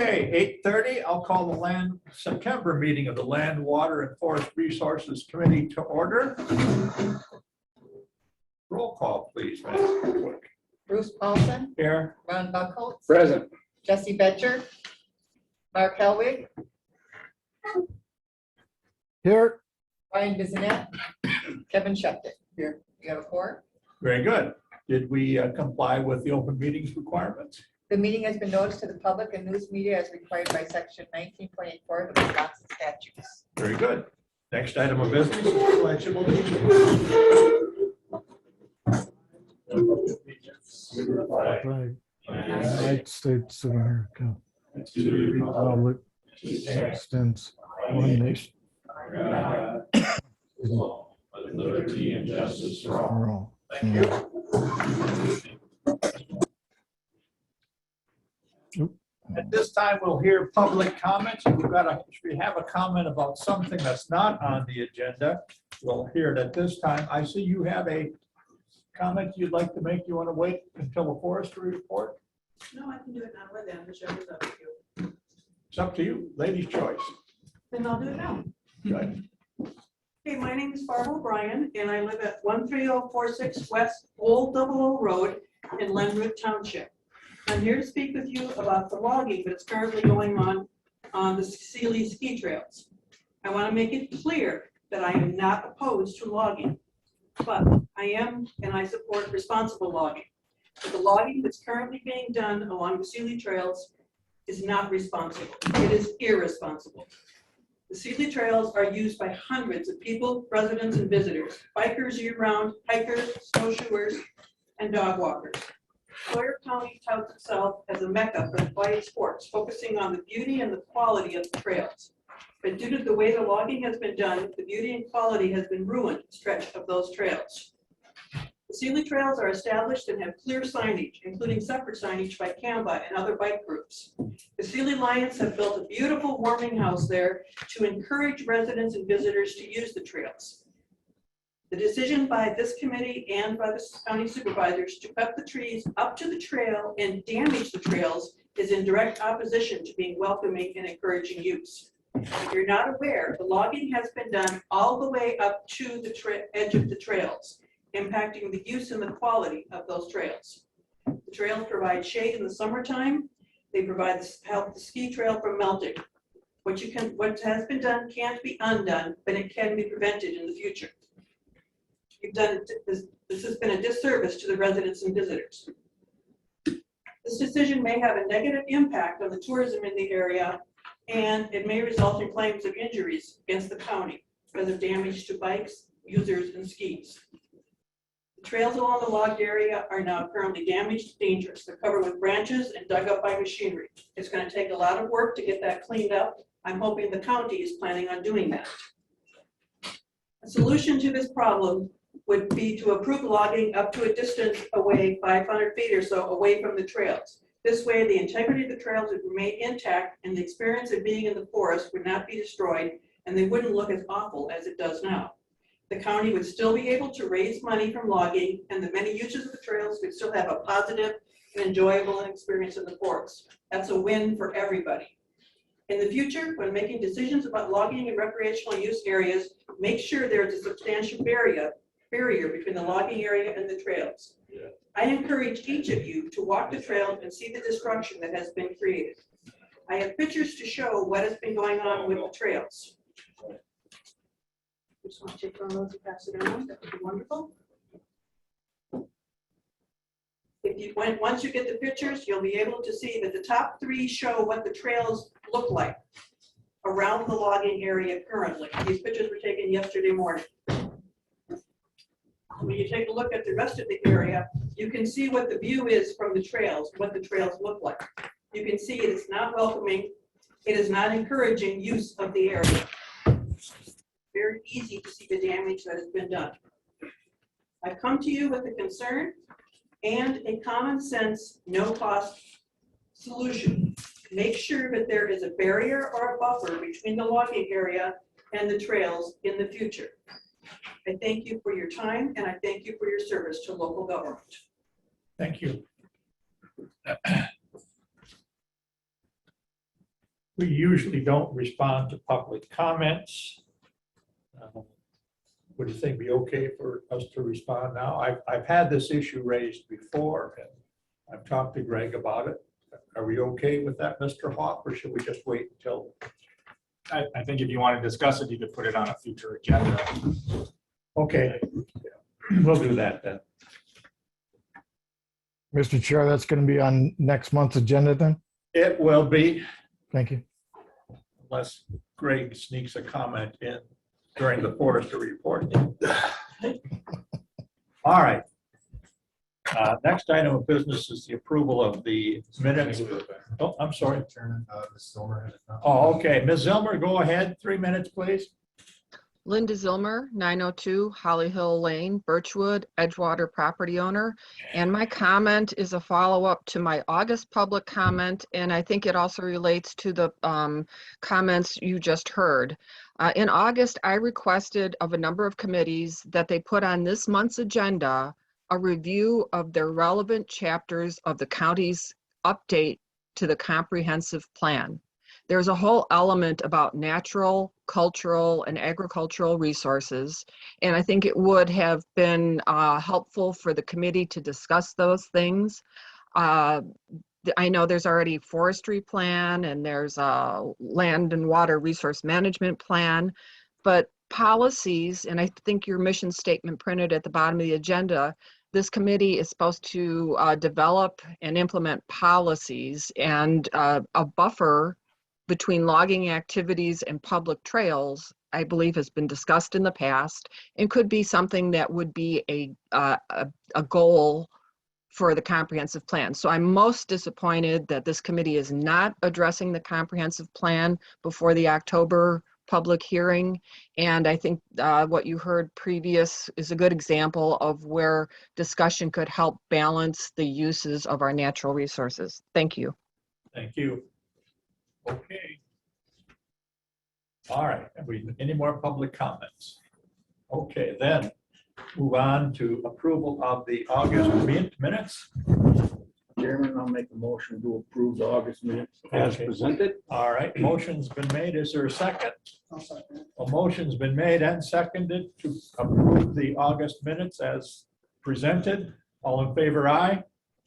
Okay, 8:30, I'll call the September meeting of the Land, Water, and Forest Resources Committee to order. Roll call, please, Madam Clerk. Bruce Paulson, Here. Ron Buckholz, Present. Jesse Betcher, Mark Helwig, Here. Brian Bissonette, Kevin Shepton. Here, you have a quorum. Very good. Did we comply with the open meetings requirements? The meeting has been noticed to the public and news media as required by section 19.84 of the Wisconsin statutes. Very good. Next item of business is pledge of allegiance. Flag, United States of America, to the republic that stands one nation, With liberty and justice for all. for all. Thank you. At this time, we'll hear public comments. If we have a comment about something that's not on the agenda, we'll hear it at this time. I see you have a comment you'd like to make. You want to wait until the forestry report? No, I can do it now or then, whichever's up to you. It's up to you, lady's choice. Then I'll do it now. Good. Hey, my name is Barbara O'Brien, and I live at 13046 West Old Double O Road in Lenwood Township. I'm here to speak with you about the logging that's currently going on the Sealy ski trails. I want to make it clear that I am not opposed to logging, but I am, and I support responsible logging. But the logging that's currently being done along the Sealy trails is not responsible. It is irresponsible. The Sealy trails are used by hundreds of people, residents, and visitors, bikers year-round, hikers, snowshoers, and dog walkers. Sawyer County touts itself as a mecca for quiet sports, focusing on the beauty and the quality of the trails. But due to the way the logging has been done, the beauty and quality has been ruined stretch of those trails. The Sealy trails are established and have clear signage, including separate signage by CAMBA and other bike groups. The Sealy Lions have built a beautiful warming house there to encourage residents and visitors to use the trails. The decision by this committee and by the county supervisors to cut the trees up to the trail and damage the trails is in direct opposition to being welcoming and encouraging use. If you're not aware, the logging has been done all the way up to the edge of the trails, impacting the use and the quality of those trails. The trails provide shade in the summertime. They provide help the ski trail from melting. What has been done can't be undone, but it can be prevented in the future. This has been a disservice to the residents and visitors. This decision may have a negative impact on the tourism in the area, and it may result in claims of injuries against the county because of damage to bikes, users, and skis. The trails along the logged area are now currently damaged, dangerous. They're covered with branches and dug up by machinery. It's going to take a lot of work to get that cleaned up. I'm hoping the county is planning on doing that. A solution to this problem would be to approve logging up to a distance away, 500 feet or so away from the trails. This way, the integrity of the trails would remain intact and the experience of being in the forest would not be destroyed, and they wouldn't look as awful as it does now. The county would still be able to raise money from logging, and the many users of the trails would still have a positive and enjoyable experience in the forest. That's a win for everybody. In the future, when making decisions about logging and recreational use areas, make sure there is a substantial barrier between the logging area and the trails. Yeah. I encourage each of you to walk the trail and see the destruction that has been created. I have pictures to show what has been going on with the trails. Just want to take one of those and pass it around. That would be wonderful. Once you get the pictures, you'll be able to see that the top three show what the trails look like around the logging area currently. These pictures were taken yesterday morning. When you take a look at the rest of the area, you can see what the view is from the trails, what the trails look like. You can see it is not welcoming. It is not encouraging use of the area. Very easy to see the damage that has been done. I've come to you with a concern and a common sense, no cost solution. Make sure that there is a barrier or a buffer between the logging area and the trails in the future. I thank you for your time, and I thank you for your service to local government. Thank you. We usually don't respond to public comments. Would you think be okay for us to respond now? I've had this issue raised before, and I've talked to Greg about it. Are we okay with that, Mr. Hawk, or should we just wait until? I think if you want to discuss it, you could put it on a future agenda. Okay, we'll do that then. Mr. Chair, that's going to be on next month's agenda then? It will be, Thank you. unless Greg sneaks a comment in during the forester report. All right. Next item of business is the approval of the minutes. Oh, I'm sorry. Oh, okay. Ms. Zilmer, go ahead. 3 minutes, please. Linda Zilmer, 902 Holly Hill Lane, Birchwood, Edgewater property owner. And my comment is a follow-up to my August public comment, and I think it also relates to the comments you just heard. In August, I requested of a number of committees that they put on this month's agenda a review of their relevant chapters of the county's update to the comprehensive plan. There's a whole element about natural, cultural, and agricultural resources. And I think it would have been helpful for the committee to discuss those things. I know there's already forestry plan and there's a land and water resource management plan, but policies, and I think your mission statement printed at the bottom of the agenda, this committee is supposed to develop and implement policies, and a buffer between logging activities and public trails, I believe, has been discussed in the past and could be something that would be a goal for the comprehensive plan. So I'm most disappointed that this committee is not addressing the comprehensive plan before the October public hearing. And I think what you heard previous is a good example of where discussion could help balance the uses of our natural resources. Thank you. Thank you. Okay. All right. Any more public comments? Okay, then move on to approval of the August minutes. Chairman, I'll make a motion to approve the August minutes as Okay. presented. All right, motion's been made. Is there a second? A motion's been made and seconded to approve the August minutes as presented. All in favor, aye.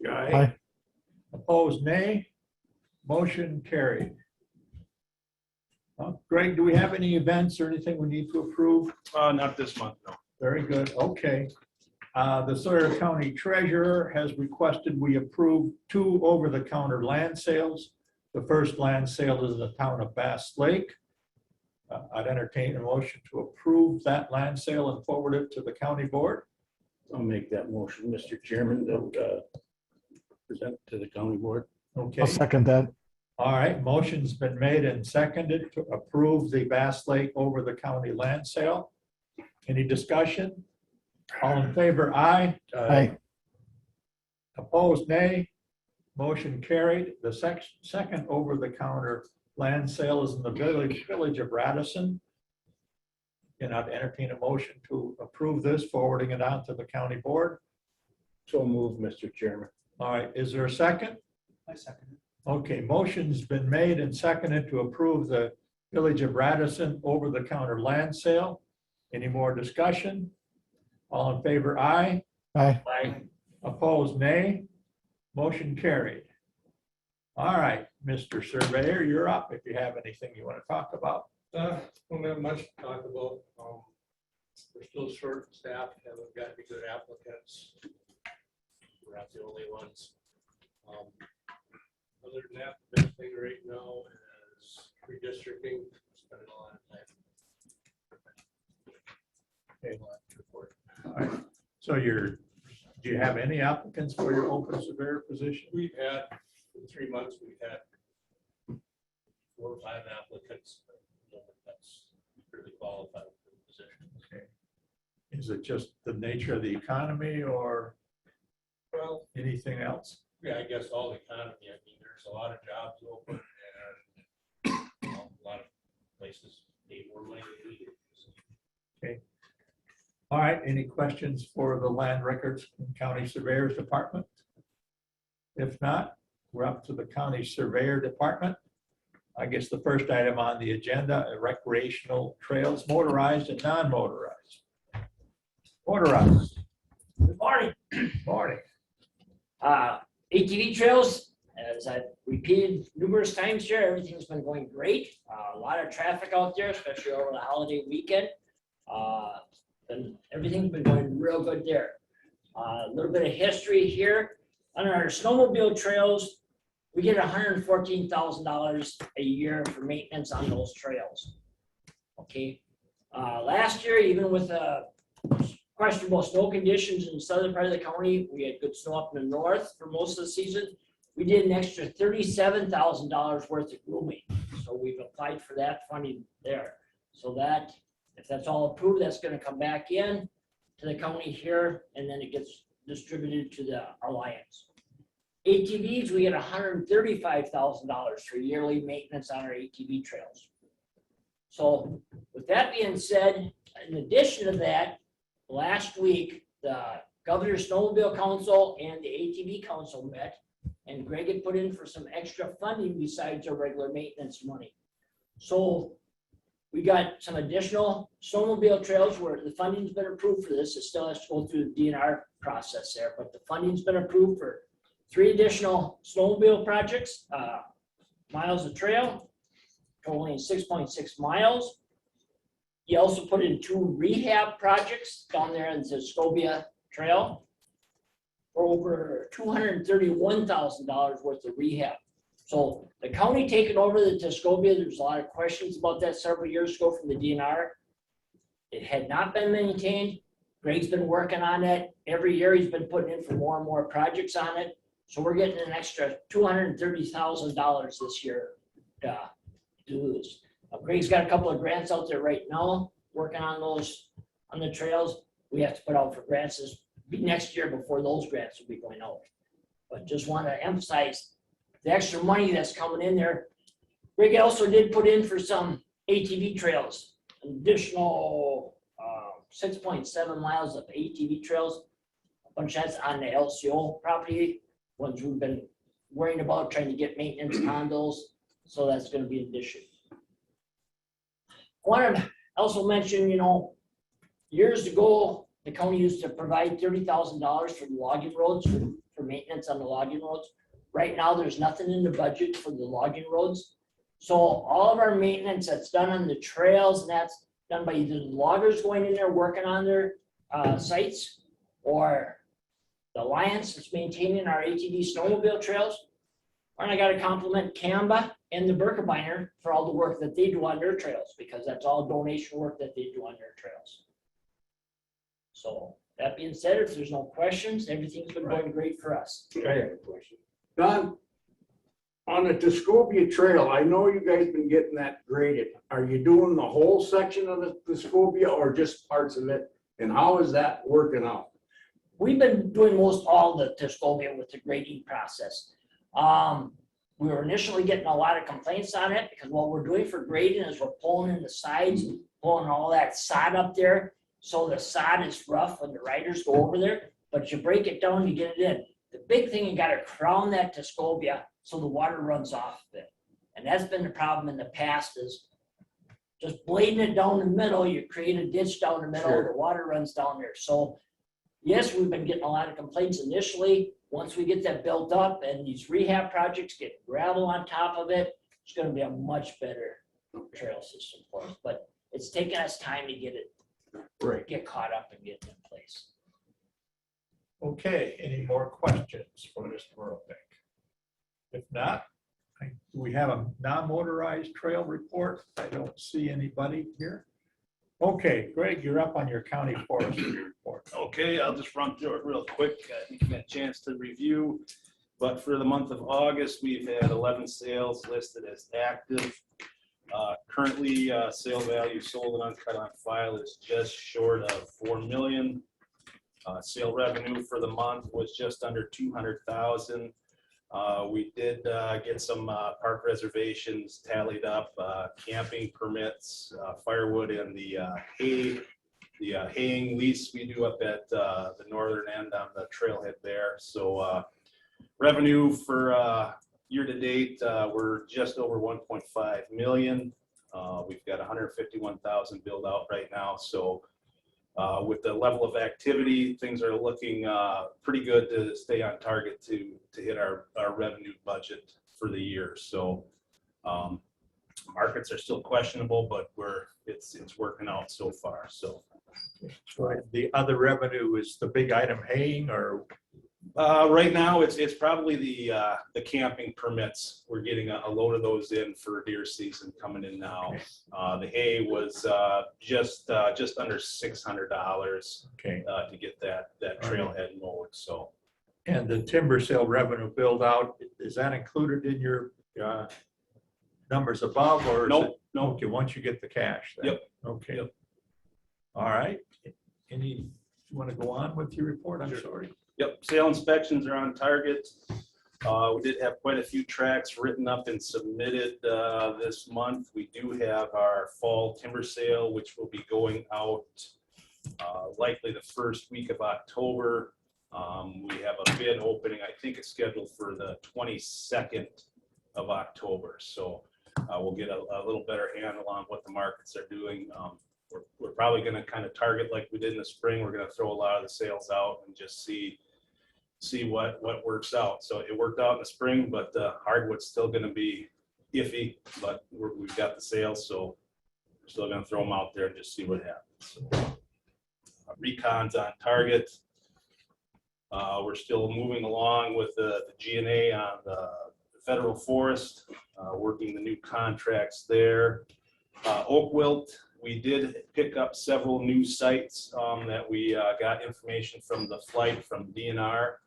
Aye. Opposed, nay. Motion carried. Greg, do we have any events or anything we need to approve? Not this month, no. Very good, okay. The Sawyer County Treasurer has requested we approve 2 over-the-counter land sales. The first land sale is in the town of Bass Lake. I'd entertain a motion to approve that land sale and forward it to the county board. I'll make that motion, Mr. Chairman, to present to the county board. Okay, I'll second that. all right, motion's been made and seconded to approve the Bass Lake over-the-county land sale. Any discussion? All in favor, aye. Aye. Opposed, nay. Motion carried. The second over-the-counter land sale is in the village of Radisson. And I'd entertain a motion to approve this, forwarding it on to the county board. So move, Mr. Chairman. All right, is there a second? I second it. Okay, motion's been made and seconded to approve the village of Radisson over-the-counter land sale. Any more discussion? All in favor, aye. Aye. Aye. Opposed, nay. Motion carried. All right, Mr. Surveyor, you're up if you have anything you want to talk about. Don't have much to talk about. We're still short staffed, haven't got any good applicants. We're not the only ones. Other than that, the big thing right now is redistricting. Spending a lot of time. Okay. All right. So do you have any applicants for your open surveyor position? We've had, in 3 months, we've had 4 or 5 applicants. That's really qualified for the position. Okay. Is it just the nature of the economy or Well, anything else? yeah, I guess all the economy. I mean, there's a lot of jobs open and a lot of places need more money than we do. Okay. All right, any questions for the Land Records and County Surveyor's Department? If not, we're up to the County Surveyor Department. I guess the first item on the agenda, recreational trails, motorized and non-motorized. Motorized, Good morning. morning. ATV trails, as I've repeated numerous times here, everything's been going great. A lot of traffic out there, especially over the holiday weekend. Everything's been going real good there. A little bit of history here. On our snowmobile trails, we get $114,000 a year for maintenance on those trails. Okay. Last year, even with questionable snow conditions in the southern part of the county, we had good snow up in the north for most of the season. We did an extra $37,000 worth of grooming. So we've applied for that funding there. So that, if that's all approved, that's going to come back in to the county here, and then it gets distributed to the Alliance. ATVs, we get $135,000 for yearly maintenance on our ATV trails. So with that being said, in addition to that, last week, the Governor's Snowmobile Council and the ATV Council met, and Greg had put in for some extra funding besides our regular maintenance money. So we got some additional snowmobile trails where the funding's been approved for this. It still has to go through the DNR process there, but the funding's been approved for 3 additional snowmobile projects, miles of trail, totaling 6.6 miles. He also put in 2 rehab projects down there in the Scobia Trail for over $231,000 worth of rehab. So the county taking over the Tuscobia, there's a lot of questions about that several years ago from the DNR. It had not been maintained. Greg's been working on it. Every year he's been putting in for more and more projects on it. So we're getting an extra $230,000 this year to do this. Greg's got a couple of grants out there right now, working on those, on the trails. We have to put out for grants this be next year before those grants will be going out. But just want to emphasize the extra money that's coming in there. Greg also did put in for some ATV trails, an additional 6.7 miles of ATV trails. A bunch that's on the LCO property, ones we've been worrying about trying to get maintenance on those. So that's going to be an addition. I wanted to also mention, years ago, the county used to provide $30,000 for the logging roads, for maintenance on the logging roads. Right now, there's nothing in the budget for the logging roads. So all of our maintenance that's done on the trails, and that's done by either the loggers going in there working on their sites, or the Alliance that's maintaining our ATV snowmobile trails. And I got to compliment Canva and the Birkebeiner for all the work that they do on their trails, because that's all donation work that they do on their trails. So that being said, if there's no questions, everything's been going great for us. I have a question. Don, on the Tuscobia Trail, I know you guys been getting that graded. Are you doing the whole section of the Tuscobia or just parts of it? And how is that working out? We've been doing most all the Tuscobia with the grading process. We were initially getting a lot of complaints on it because what we're doing for grading is we're pulling in the sides, pulling all that sod up there. So the sod is rough when the riders go over there, but you break it down to get it in. The big thing, you got to crown that Tuscobia so the water runs off of it. And that's been the problem in the past, is just blading it down the middle, you create a ditch down the middle, the water runs down there. So yes, we've been getting a lot of complaints initially. Once we get that built up and these rehab projects get gravel on top of it, it's going to be a much better trail system for us. But it's taken us time to get it, get caught up and get it in place. Okay, any more questions for Mr. Ropick? If not, do we have a non-motorized trail report? I don't see anybody here. Okay, Greg, you're up on your county forestry report. Okay, I'll just run through it real quick. I think you had a chance to review, but for the month of August, we've had 11 sales listed as active. Currently, sale value sold and uncut on file is just short of 4 million. Sale revenue for the month was just under 200,000. We did get some park reservations tallied up, camping permits, firewood, and the haying lease we do up at the northern end on the trailhead there. So revenue for Year to date, we're just over 1.5 million. We've got 151,000 billed out right now. So with the level of activity, things are looking pretty good to stay on target to hit our revenue budget for the year. So markets are still questionable, but it's working out so far. So the other revenue is the big item haying, or right now it's probably the camping permits. We're getting a load of those in for deer season coming in now. The hay was just under $600 okay. to get that trailhead mowed. So And the timber sale revenue build out, is that included in your numbers above, or is Nope, it? nope. Okay, once you get the cash. Then. Yep. Okay. Yep. All right. You want to go on with your report? I'm Sure. sorry. Yep, sale inspections are on target. We did have quite a few tracks written up and submitted this month. We do have our fall timber sale, which will be going out likely the first week of October. We have a bid opening, I think it's scheduled for the 22nd of October. So we'll get a little better handle on what the markets are doing. We're probably going to kind of target like we did in the spring. We're going to throw a lot of the sales out and just see what works out. So it worked out in the spring, but hardwood's still going to be iffy, but we've got the sales, so we're still going to throw them out there and just see what happens. So, recon's on target. We're still moving along with the G&A on the federal forest, working the new contracts there. Oak wilt, we did pick up several new sites that we got information from the flight from DNR.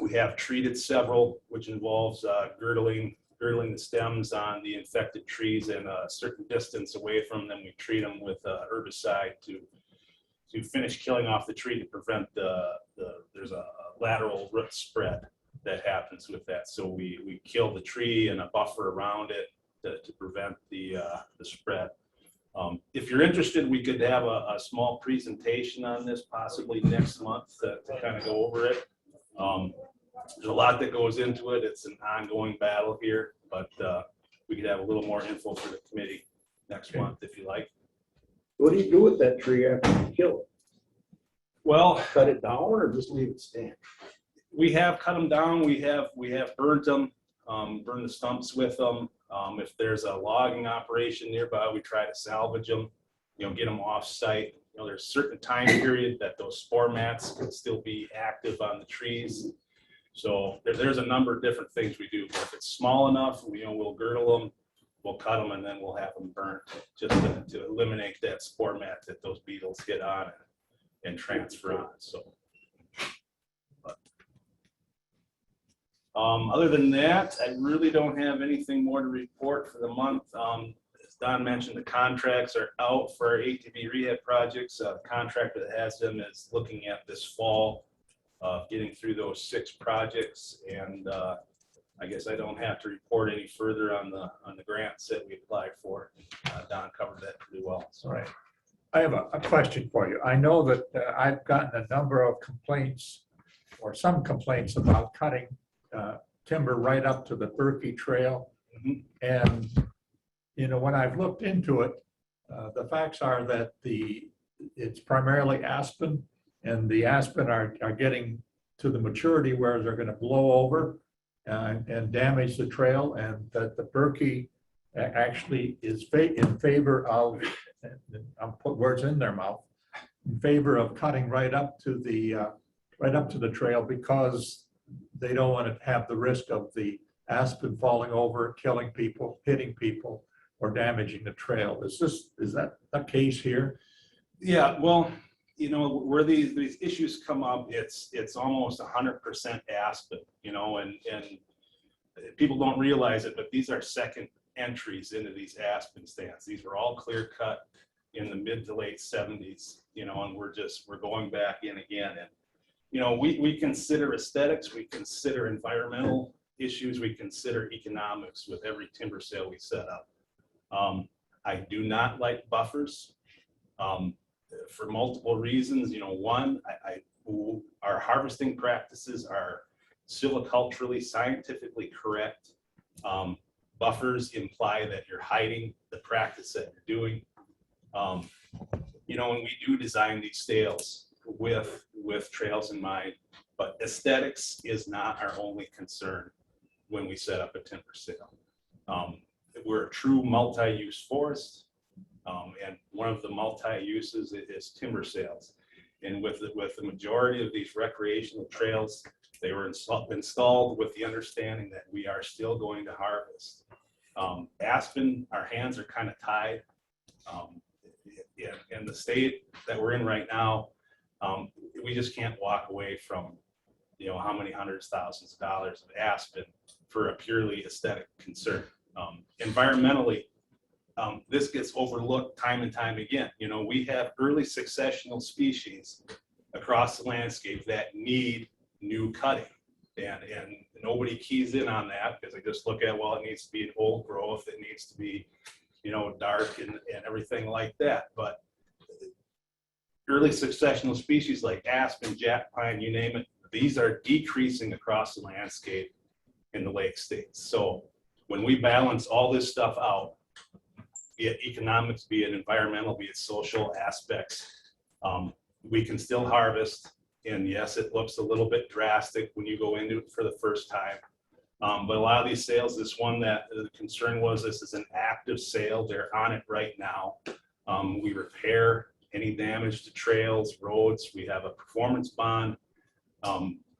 We have treated several, which involves girdling the stems on the infected trees, and a certain distance away from them, we treat them with herbicide to finish killing off the tree to prevent there's a lateral root spread that happens with that. So we kill the tree and a buffer around it to prevent the spread. If you're interested, we could have a small presentation on this possibly next month to kind of go over it. There's a lot that goes into it. It's an ongoing battle here, but we could have a little more info for the committee next month if you like. What do you do with that tree after you kill it? Well, Cut it down or just leave it stand? we have cut them down. We have burnt them, burned the stumps with them. If there's a logging operation nearby, we try to salvage them, get them off site. There's a certain time period that those spore mats can still be active on the trees. So there's a number of different things we do. But if it's small enough, we'll girdle them, we'll cut them, and then we'll have them burnt just to eliminate that spore mat that those beetles get on and transfer on. So, other than that, I really don't have anything more to report for the month. As Don mentioned, the contracts are out for our ATV rehab projects. The contractor that has them is looking at this fall, getting through those 6 projects. And I guess I don't have to report any further on the grants that we applied for. Don covered that pretty well. So. All right. I have a question for you. I know that I've gotten a number of complaints, or some complaints, about cutting timber right up to the Berkey Trail. Mm-hmm. And, when I've looked into it, the facts are that it's primarily aspen, and the aspen are getting to the maturity where they're going to blow over and damage the trail, and that the Berkey actually is in favor of, I'll put words in their mouth, in favor of cutting right up to the trail, because they don't want to have the risk of the aspen falling over, killing people, hitting people, or damaging the trail. Is that the case here? Yeah, well, where these issues come up, it's almost 100% aspen, and people don't realize it, but these are second entries into these aspen stands. These were all clear cut in the mid to late 70s, and we're going back in again. And we consider aesthetics, we consider environmental issues, we consider economics with every timber sale we set up. I do not like buffers for multiple reasons. One, our harvesting practices are silviculturally, scientifically correct. Buffers imply that you're hiding the practice that you're doing. You know, when we do design these sales with trails in mind, but aesthetics is not our only concern when we set up a timber sale. We're a true multi-use forest, and one of the multi-uses is timber sales. And with the majority of these recreational trails, they were installed with the understanding that we are still going to harvest. Aspen, our hands are kind of tied. In the state that we're in right now, we just can't walk away from, you know, how many hundreds, thousands of dollars of aspen for a purely aesthetic concern. Environmentally, this gets overlooked time and time again. You know, we have early successional species across the landscape that need new cutting, and nobody keys in on that because they just look at, well, it needs to be an old growth, it needs to be, you know, dark and everything like that. But early successional species like aspen, jack pine, you name it, these are decreasing across the landscape in the lake states. So when we balance all this stuff out, be it economics, be it environmental, be it social aspects, we can still harvest. And yes, it looks a little bit drastic when you go into it for the first time. But a lot of these sales, this one that the concern was, this is an active sale. They're on it right now. We repair any damage to trails, roads. We have a performance bond.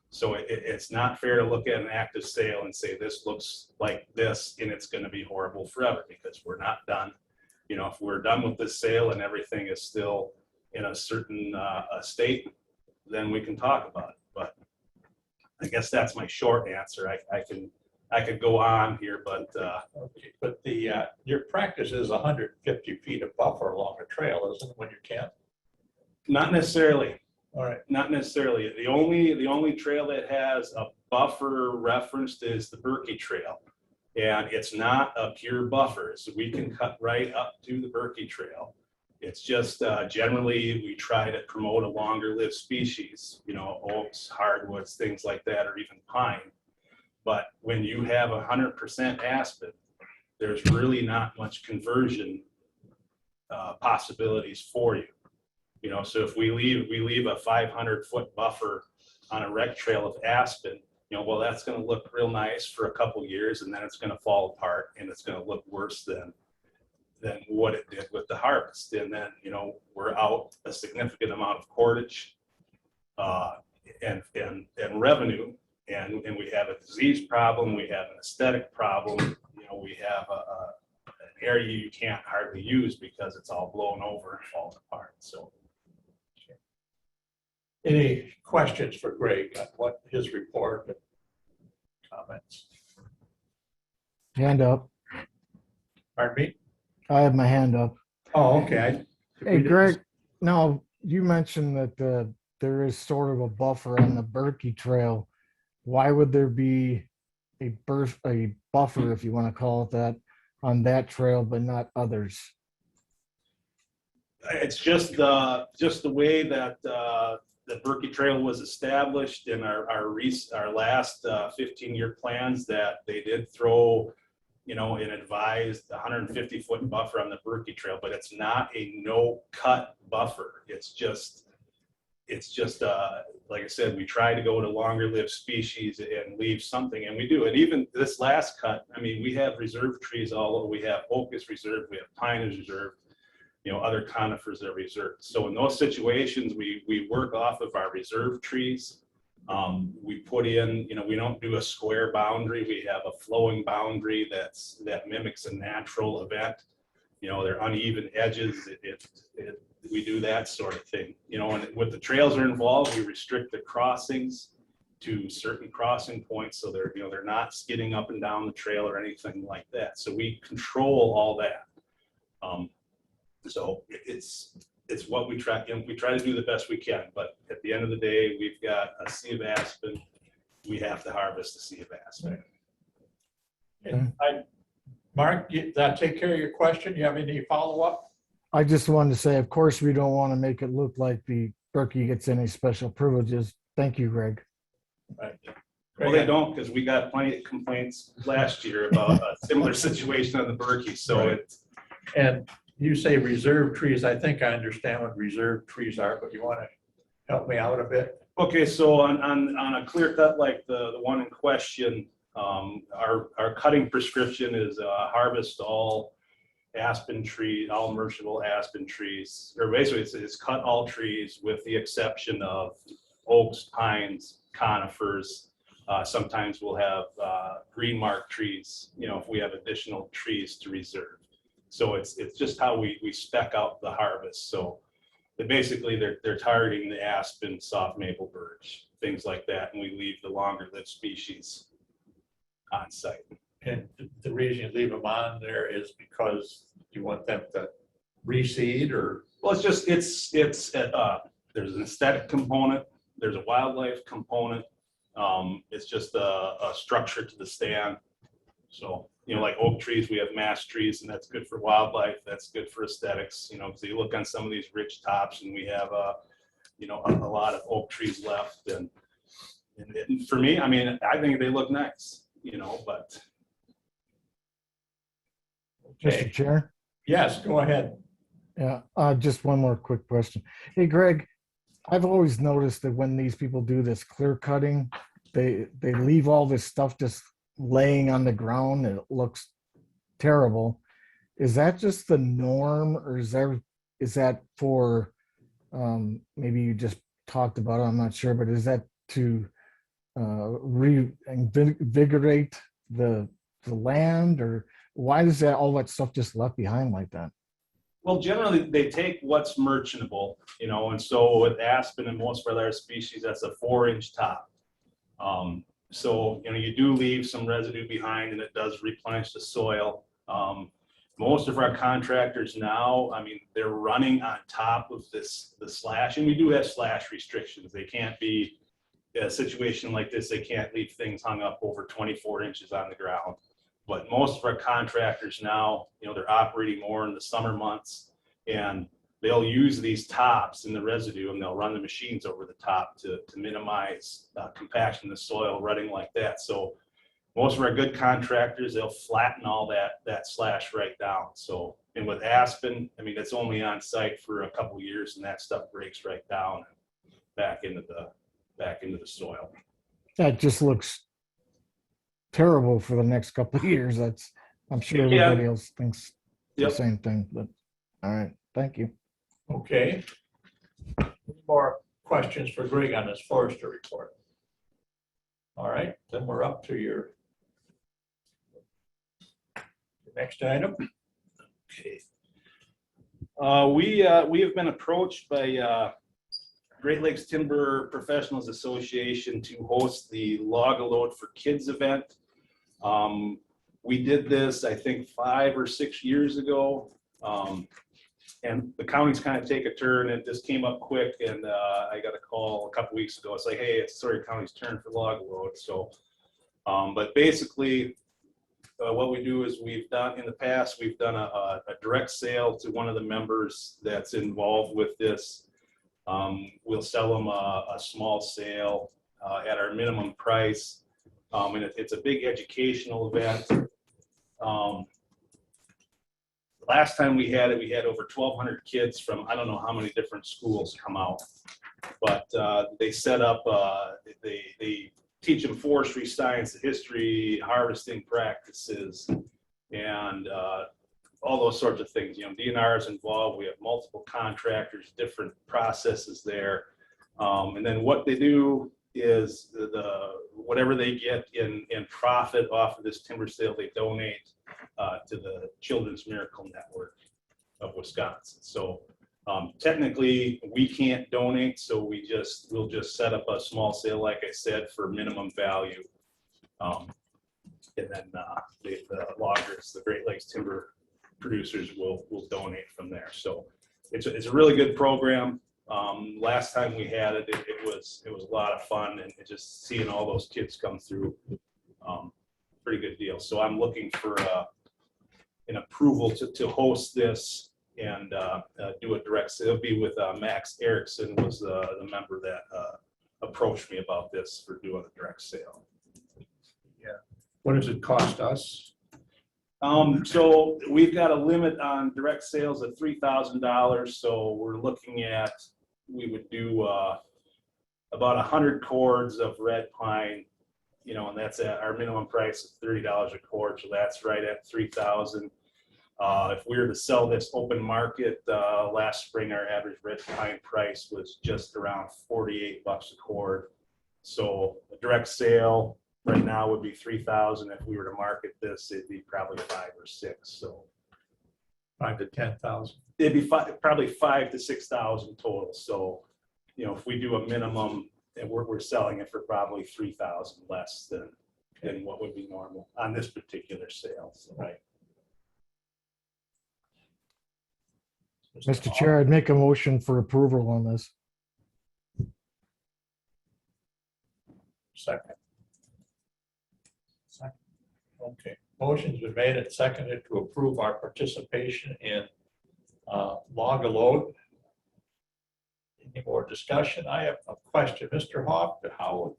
So it's not fair to look at an active sale and say this looks like this and it's going to be horrible forever, because we're not done. You know, if we're done with this sale and everything is still in a certain state, then we can talk about it. But I guess that's my short answer. I could go on here, but Okay, but your practice is 150 feet of buffer along a trail, isn't it, when you camp? not necessarily. All right. Not necessarily. The only trail that has a buffer referenced is the Berkey Trail. And it's not a pure buffer, so we can cut right up to the Berkey Trail. It's just generally we try to promote a longer lived species, you know, oaks, hardwoods, things like that, or even pine. But when you have 100% aspen, there's really not much conversion possibilities for you. You know, so if we leave a 500-foot buffer on a rec trail of aspen, you know, well, that's going to look real nice for a couple years, and then it's going to fall apart, and it's going to look worse than what it did with the harvest. And then, you know, we're out a significant amount of cordage and revenue, and we have a disease problem, we have an aesthetic problem, you know, we have an area you can't hardly use because it's all blown over and falling apart. So. Any questions for Greg on what his report and comments? Hand up. Pardon me? I have my hand up. Oh, okay. Hey, Greg, now you mentioned that there is sort of a buffer on the Berkey Trail. Why would there be a buffer, if you want to call it that, on that trail, but not others? It's just the way that the Berkey Trail was established in our last 15-year plans, that they did throw, you know, an advised 150-foot buffer on the Berkey Trail, but it's not a no-cut buffer. It's just like I said, we try to go to longer-lived species and leave something, and we do. And even this last cut, I mean, we have reserve trees all over. We have oak is reserved, we have pine is reserved, you know, other conifers are reserved. So in those situations, we work off of our reserve trees. We put in, you know, we don't do a square boundary. We have a flowing boundary that mimics a natural event. You know, they're uneven edges. We do that sort of thing. You know, and with the trails are involved, we restrict the crossings to certain crossing points, so they're not skidding up and down the trail or anything like that. So we control all that. So it's what we try, and we try to do the best we can, but at the end of the day, we've got a sea of aspen. We have to harvest a sea of aspen. And Mark, did that take care of your question? You have any follow-up? I just wanted to say, of course, we don't want to make it look like the Berkey gets any special privileges. Thank you, Greg. Right. Well, they don't, because we got plenty of complaints last year about a similar situation on the Berkey, so Right. it's. And you say reserve trees, I think I understand what reserve trees are, but you want to help me out a bit? Okay, so on a clear cut like the one in question, our cutting prescription is harvest all aspen trees, all merciable aspen trees, or basically it's cut all trees with the exception of oaks, pines, conifers. Sometimes we'll have green mark trees, you know, if we have additional trees to reserve. So it's just how we spec out the harvest. So basically they're targeting the aspen, soft maple, birch, things like that, and we leave the longer lived species on site. And the reason you leave them on there is because you want them to reseed, or? Well, it's just, there's an aesthetic component, there's a wildlife component. It's just a structure to the stand. So, you know, like oak trees, we have mass trees, and that's good for wildlife. That's good for aesthetics, you know, because you look on some of these ridge tops and we have, you know, a lot of oak trees left. And for me, I mean, I think they look nice, you know, but. Okay. Mr. Chair? Yes, go ahead. Yeah, just one more quick question. Hey, Greg, I've always noticed that when these people do this clear cutting, they leave all this stuff just laying on the ground. It looks terrible. Is that just the norm, or is that for maybe you just talked about it, I'm not sure, but is that to reinvigorate the land, or why is that all that stuff just left behind like that? Well, generally they take what's merchantable, you know, and so with aspen and most of our other species, that's a 4-inch top. So, you know, you do leave some residue behind and it does replenish the soil. Most of our contractors now, I mean, they're running on top of the slash, and we do have slash restrictions. They can't be a situation like this. They can't leave things hung up over 24 inches on the ground. But most of our contractors now, you know, they're operating more in the summer months, and they'll use these tops in the residue, and they'll run the machines over the top to minimize compaction of the soil running like that. So most of our good contractors, they'll flatten all that slash right down. So, and with aspen, I mean, it's only on site for a couple of years, and that stuff breaks right down back into the soil. That just looks terrible for the next couple of years. I'm sure Yeah. everybody else thinks Yep. the same thing, but all right, thank you. Okay. Any more questions for Greg on his forester report? All right, then we're up to your next item. Okay. We have been approached by Great Lakes Timber Professionals Association to host the Log a Load for Kids event. We did this, I think, 5 or 6 years ago. And the county's kind of take a turn, and it just came up quick, and I got a call a couple weeks ago. It's like, hey, it's Sawyer County's turn for log load. So, but basically, what we do is we've done a direct sale to one of the members that's involved with this. We'll sell them a small sale at our minimum price, and it's a big educational event. Last time we had it, we had over 1,200 kids from I don't know how many different schools come out, but they set up, they teach them forestry science, history, harvesting practices, and all those sorts of things. You know, DNR is involved. We have multiple contractors, different processes there, and then what they do is whatever they get in profit off of this timber sale, they donate to the Children's Miracle Network of Wisconsin. So technically we can't donate, so we'll just set up a small sale, like I said, for minimum value. And then the loggers, the Great Lakes timber producers will donate from there. So it's a really good program. Last time we had it, it was a lot of fun, and just seeing all those kids come through, pretty good deal. So I'm looking for an approval to host this and do a direct sale. It'll be with Max Erickson was the member that approached me about this for doing a direct sale. What does it cost us? So we've got a limit on direct sales of $3,000. So we're looking at, we would do about 100 cords of red pine, and that's at our minimum price of $30 a cord. So that's right at 3,000. If we were to sell this open market, last spring, our average red pine price was just around $48 a cord. So a direct sale right now would be 3,000. If we were to market this, it'd be probably 5 or 6. So 5 to 10,000. it'd be probably 5 to 6,000 total. So, if we do a minimum, and we're selling it for probably 3,000 less than what would be normal on this particular sale. So, Right. Mr. Chair, I'd make a motion for approval on this. Second. Okay, motion's been made and seconded to approve our participation in log a load. Any more discussion? I have a question. Mr. Hawk, how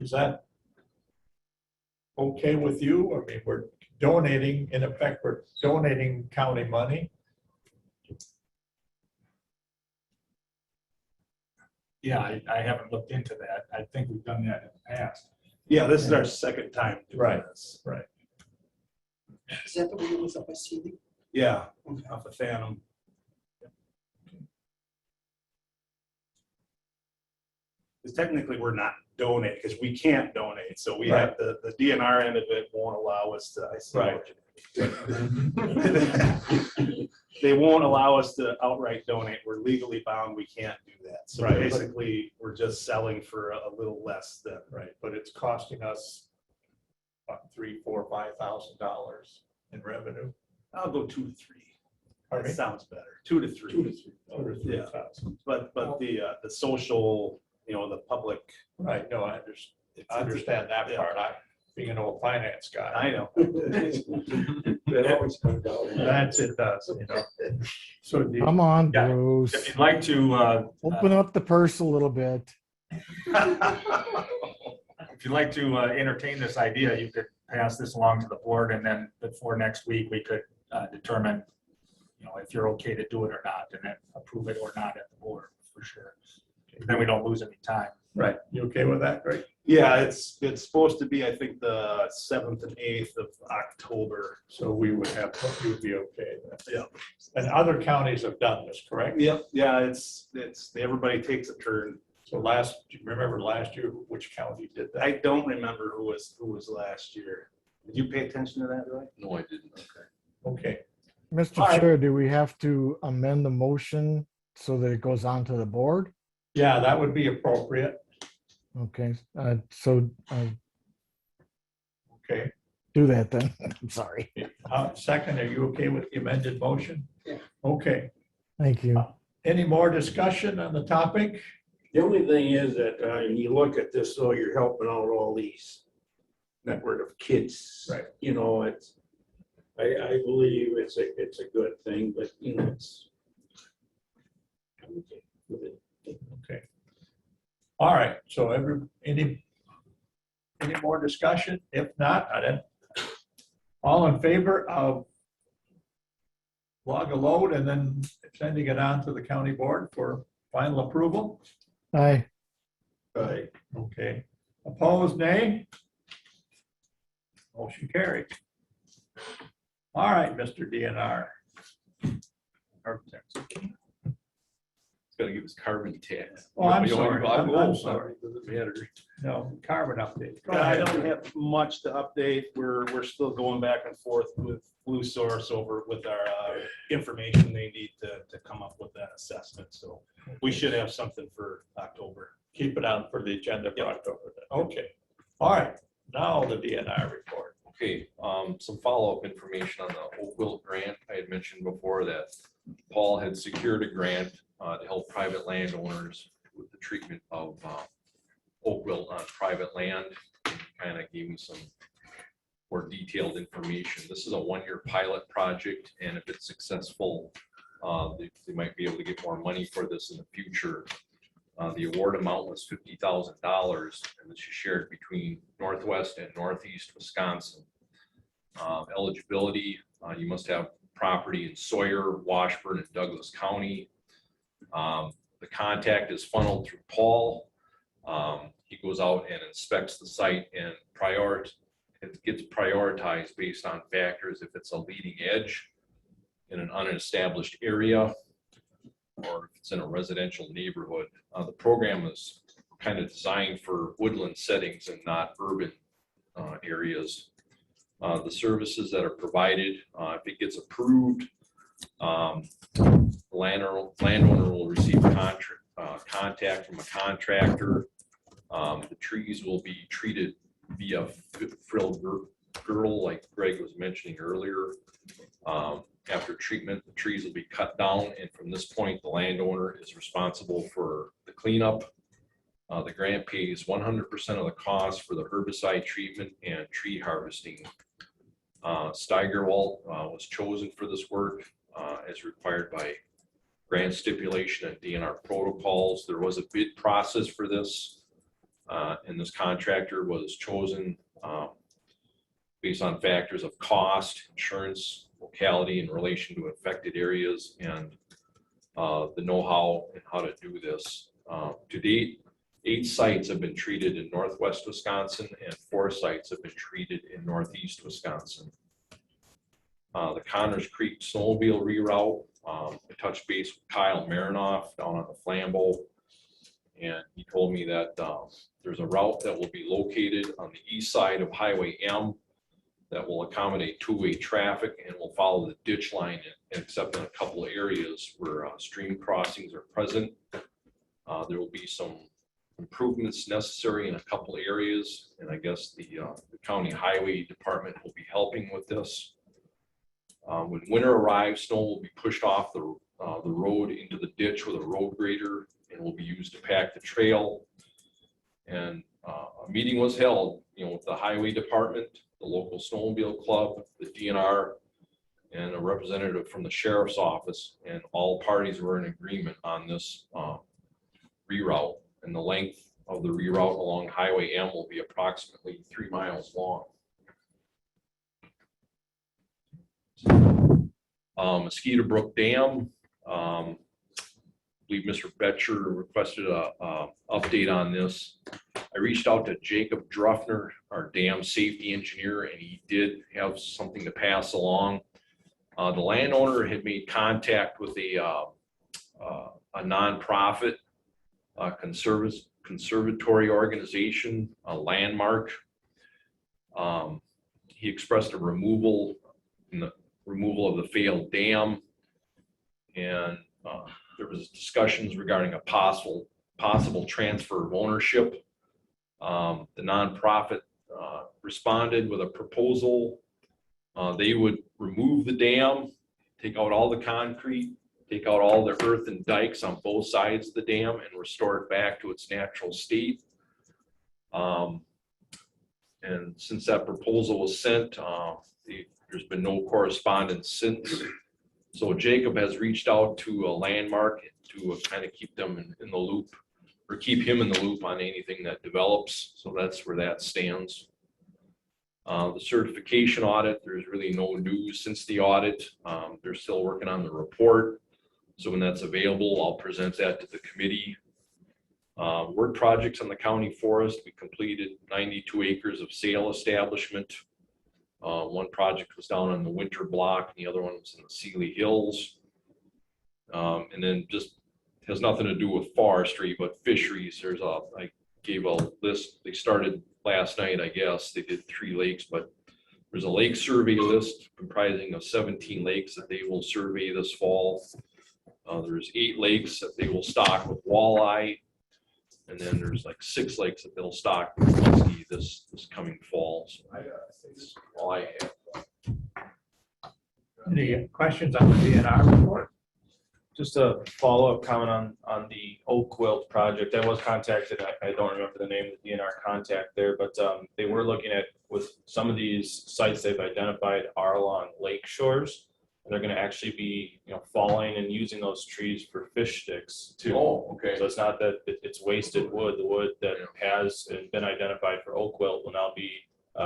is that okay with you? I mean, we're donating, in effect, we're donating county money. Yeah, I haven't looked into that. I think we've done that in the past. yeah, this is our second time doing Right. this. Right. Is that the one that was up by Sealy? Yeah, off of Phantom. Because technically we're not donating, because we can't donate. So we have the DNR end of it won't allow us to. I see what you- They won't allow us to outright donate. We're legally bound. We can't do that. So Right. basically, we're just selling for a little less than. Right, but it's costing us about $3,000, $4,000, $5,000 in revenue. I'll go 2 to 3. Pardon That me? sounds better. 2 to 3. 2 to 3. Yeah. 3,000. But the social, the public. Right, no, I understand that Yeah. part. Being an old finance guy. I know. That always comes down. That's it does, So do you- Come on, Yeah. Bruce. If you'd like to, Open up the purse a little bit. if you'd like to entertain this idea, you could pass this along to the board, and then before next week, we could determine, if you're okay to do it or not, and then approve it or not at the board, for sure. Then we don't lose any time. Right, you okay with that, Greg? Yeah, it's supposed to be, I think, the 7th and 8th of October. So we would you would be okay then. Yeah. And other counties have done this, correct? Yep. Yeah, it's everybody takes a turn. So do you remember last year which county did that? I don't remember who was last year. Did you pay attention to that, Roy? No, I didn't. Okay, Mr. All right. Chair, do we have to amend the motion so that it goes on to the board? yeah, that would be appropriate. Okay, Okay, do that then. I'm sorry. second, are you okay with the amended motion? Yeah. Okay, Thank you. any more discussion on the topic? The only thing is that when you look at this, though, you're helping out all these network of kids. Right. It's, I believe it's a good thing, but it's. I'm okay with it. Okay. All right, so any more discussion? If not, then all in favor of log a load and then sending it on to the county board for final approval? Aye. Aye. Okay. Opposed, nay? Motion carried. All right, Mr. DNR. It's gotta give us carbon tax. Oh, I'm You know, sorry. I'm I'm old, sorry. Doesn't matter. No, carbon update. Go I ahead. don't have much to update. We're still going back and forth with Blue Source over with our information they need to come up with that assessment. So we should have something for October. Keep it on for the agenda for Yep. October then. Okay. All right, now the DNR report. Okay, some follow-up information on the Oak Wilt grant. I had mentioned before that Paul had secured a grant to help private landowners with the treatment of oak wilt on private land. Kind of gave me some more detailed information. This is a one-year pilot project, and if it's successful, they might be able to get more money for this in the future. The award amount was $50,000, and this is shared between Northwest and Northeast Wisconsin. Eligibility, you must have property in Sawyer, Washburn, and Douglas County. The contact is funneled through Paul. He goes out and inspects the site, and it gets prioritized based on factors if it's a leading edge in an unestablished area or if it's in a residential neighborhood. The program is kind of designed for woodland settings and not urban areas. The services that are provided, if it gets approved, the landowner will receive contact from a contractor. The trees will be treated via frilled girdle, like Greg was mentioning earlier. After treatment, the trees will be cut down, and from this point, the landowner is responsible for the cleanup. The grant pays 100% of the cost for the herbicide treatment and tree harvesting. Steigerwald was chosen for this work as required by grant stipulation and DNR protocols. There was a bid process for this, and this contractor was chosen based on factors of cost, insurance, locality in relation to affected areas, and the know-how and how to do this. To date, 8 sites have been treated in Northwest Wisconsin and 4 sites have been treated in Northeast Wisconsin. The Connors Creek snowmobile reroute, I touched base with Kyle Marinoff down on the Flambeau, and he told me that there's a route that will be located on the east side of Highway M that will accommodate two-way traffic and will follow the ditch line, except in a couple of areas where stream crossings are present. There will be some improvements necessary in a couple of areas, and I guess the county highway department will be helping with this. When winter arrives, snow will be pushed off the road into the ditch with a road grader and will be used to pack the trail. And a meeting was held, with the highway department, the local snowmobile club, the DNR, and a representative from the sheriff's office, and all parties were in agreement on this reroute. And the length of the reroute along Highway M will be approximately 3 miles long. Mosquito Brook Dam, I believe Mr. Betcher requested a update on this. I reached out to Jacob Druffner, our dam safety engineer, and he did have something to pass along. The landowner had made contact with a nonprofit conservatory organization, a Landmark. He expressed a removal of the failed dam, and there was discussions regarding a possible transfer of ownership. The nonprofit responded with a proposal. They would remove the dam, take out all the concrete, take out all the earth and dikes on both sides of the dam, and restore it back to its natural state. And since that proposal was sent, there's been no correspondence since. So Jacob has reached out to a Landmark to kind of keep them in the loop, or keep him in the loop on anything that develops. So that's where that stands. The certification audit, there's really no news since the audit. They're still working on the report. So when that's available, I'll present that to the committee. Work projects on the county forest, we completed 92 acres of sale establishment. One project was down on the Winter Block, and the other one was in the Sealy Hills. And then just has nothing to do with forestry, but fisheries. I gave a list. They started last night, I guess. They did 3 lakes, but there's a lake survey list comprising of 17 lakes that they will survey this fall. There's 8 lakes that they will stock with walleye. And then there's like 6 lakes that they'll stock with muskie this coming fall. So that's all I have. Any questions on the DNR report? Just a follow-up comment on the oak wilt project. I was contacted, I don't remember the name of the DNR contact there, but they were looking at, with some of these sites they've identified are along lake shores. And they're gonna actually be, falling and using those trees for fish sticks too. Oh, okay. So it's not that it's wasted wood. The wood that has been identified for oak wilt will now be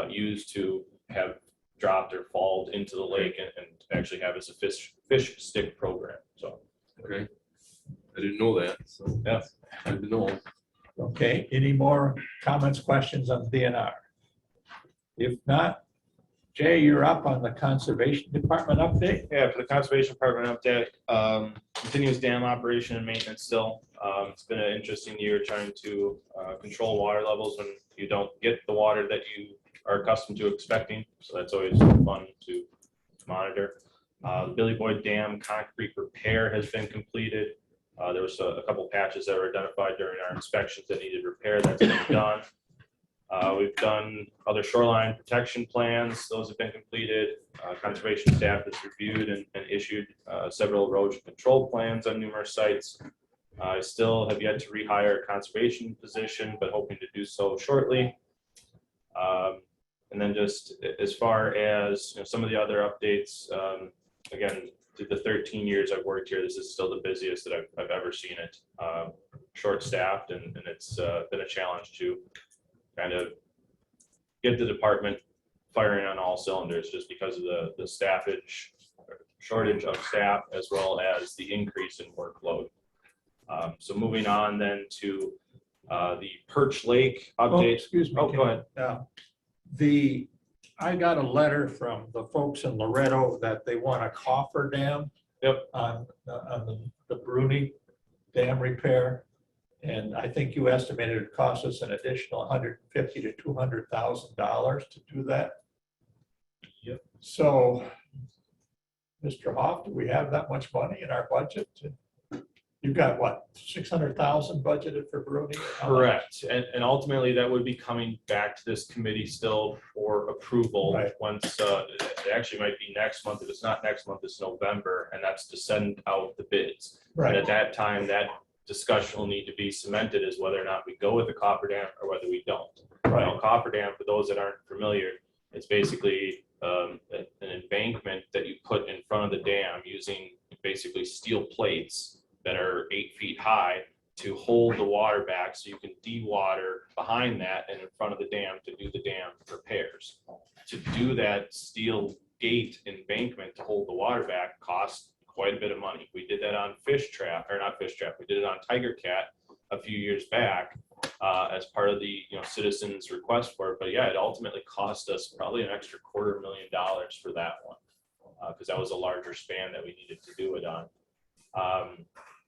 used to have dropped or falled into the lake and actually have as a fish stick program. So. Okay. I didn't know that. So Yeah. I didn't know. Okay, any more comments, questions on DNR? If not, Jay, you're up on the Conservation Department update. Yeah, for the Conservation Department update, continuous dam operation and maintenance still. It's been an interesting year trying to control water levels when you don't get the water that you are accustomed to expecting. So that's always fun to monitor. The Billy Boyd Dam concrete repair has been completed. There was a couple patches that were identified during our inspections that needed repair. That's been done. We've done other shoreline protection plans. Those have been completed. Conservation staff has reviewed and issued several erosion control plans on numerous sites. I still have yet to rehire a conservation position, but hoping to do so shortly. And then just as far as some of the other updates, again, through the 13 years I've worked here, this is still the busiest that I've ever seen it. Short-staffed, and it's been a challenge to kind of get the department firing on all cylinders just because of the staffage, shortage of staff, as well as the increase in workload. So moving on then to the Perch Lake Oh, update. excuse me. Oh, go ahead. I got a letter from the folks in Loretto that they want a coffer dam. Yep. On the Bruni dam repair. And I think you estimated it cost us an additional $150,000 to $200,000 to do that. Yep. So, Mr. Hoff, do we have that much money in our budget? You've got what, 600,000 budgeted for Bruni? Correct. And ultimately that would be coming back to this committee still for approval. Right. Once, it actually might be next month. If it's not next month, it's November, and that's to send out the bids. And Right. at that time, that discussion will need to be cemented as whether or not we go with the coffer dam or whether we don't. Now, coffer dam, for those that aren't familiar, it's basically an embankment that you put in front of the dam using basically steel plates that are 8 feet high to hold the water back so you can de-water behind that and in front of the dam to do the dam repairs. To do that steel gate embankment to hold the water back costs quite a bit of money. We did that on fish trap, or not fish trap, we did it on tiger cat a few years back as part of the citizens' request for it. But yeah, it ultimately cost us probably an extra $250,000 for that one because that was a larger span that we needed to do it on.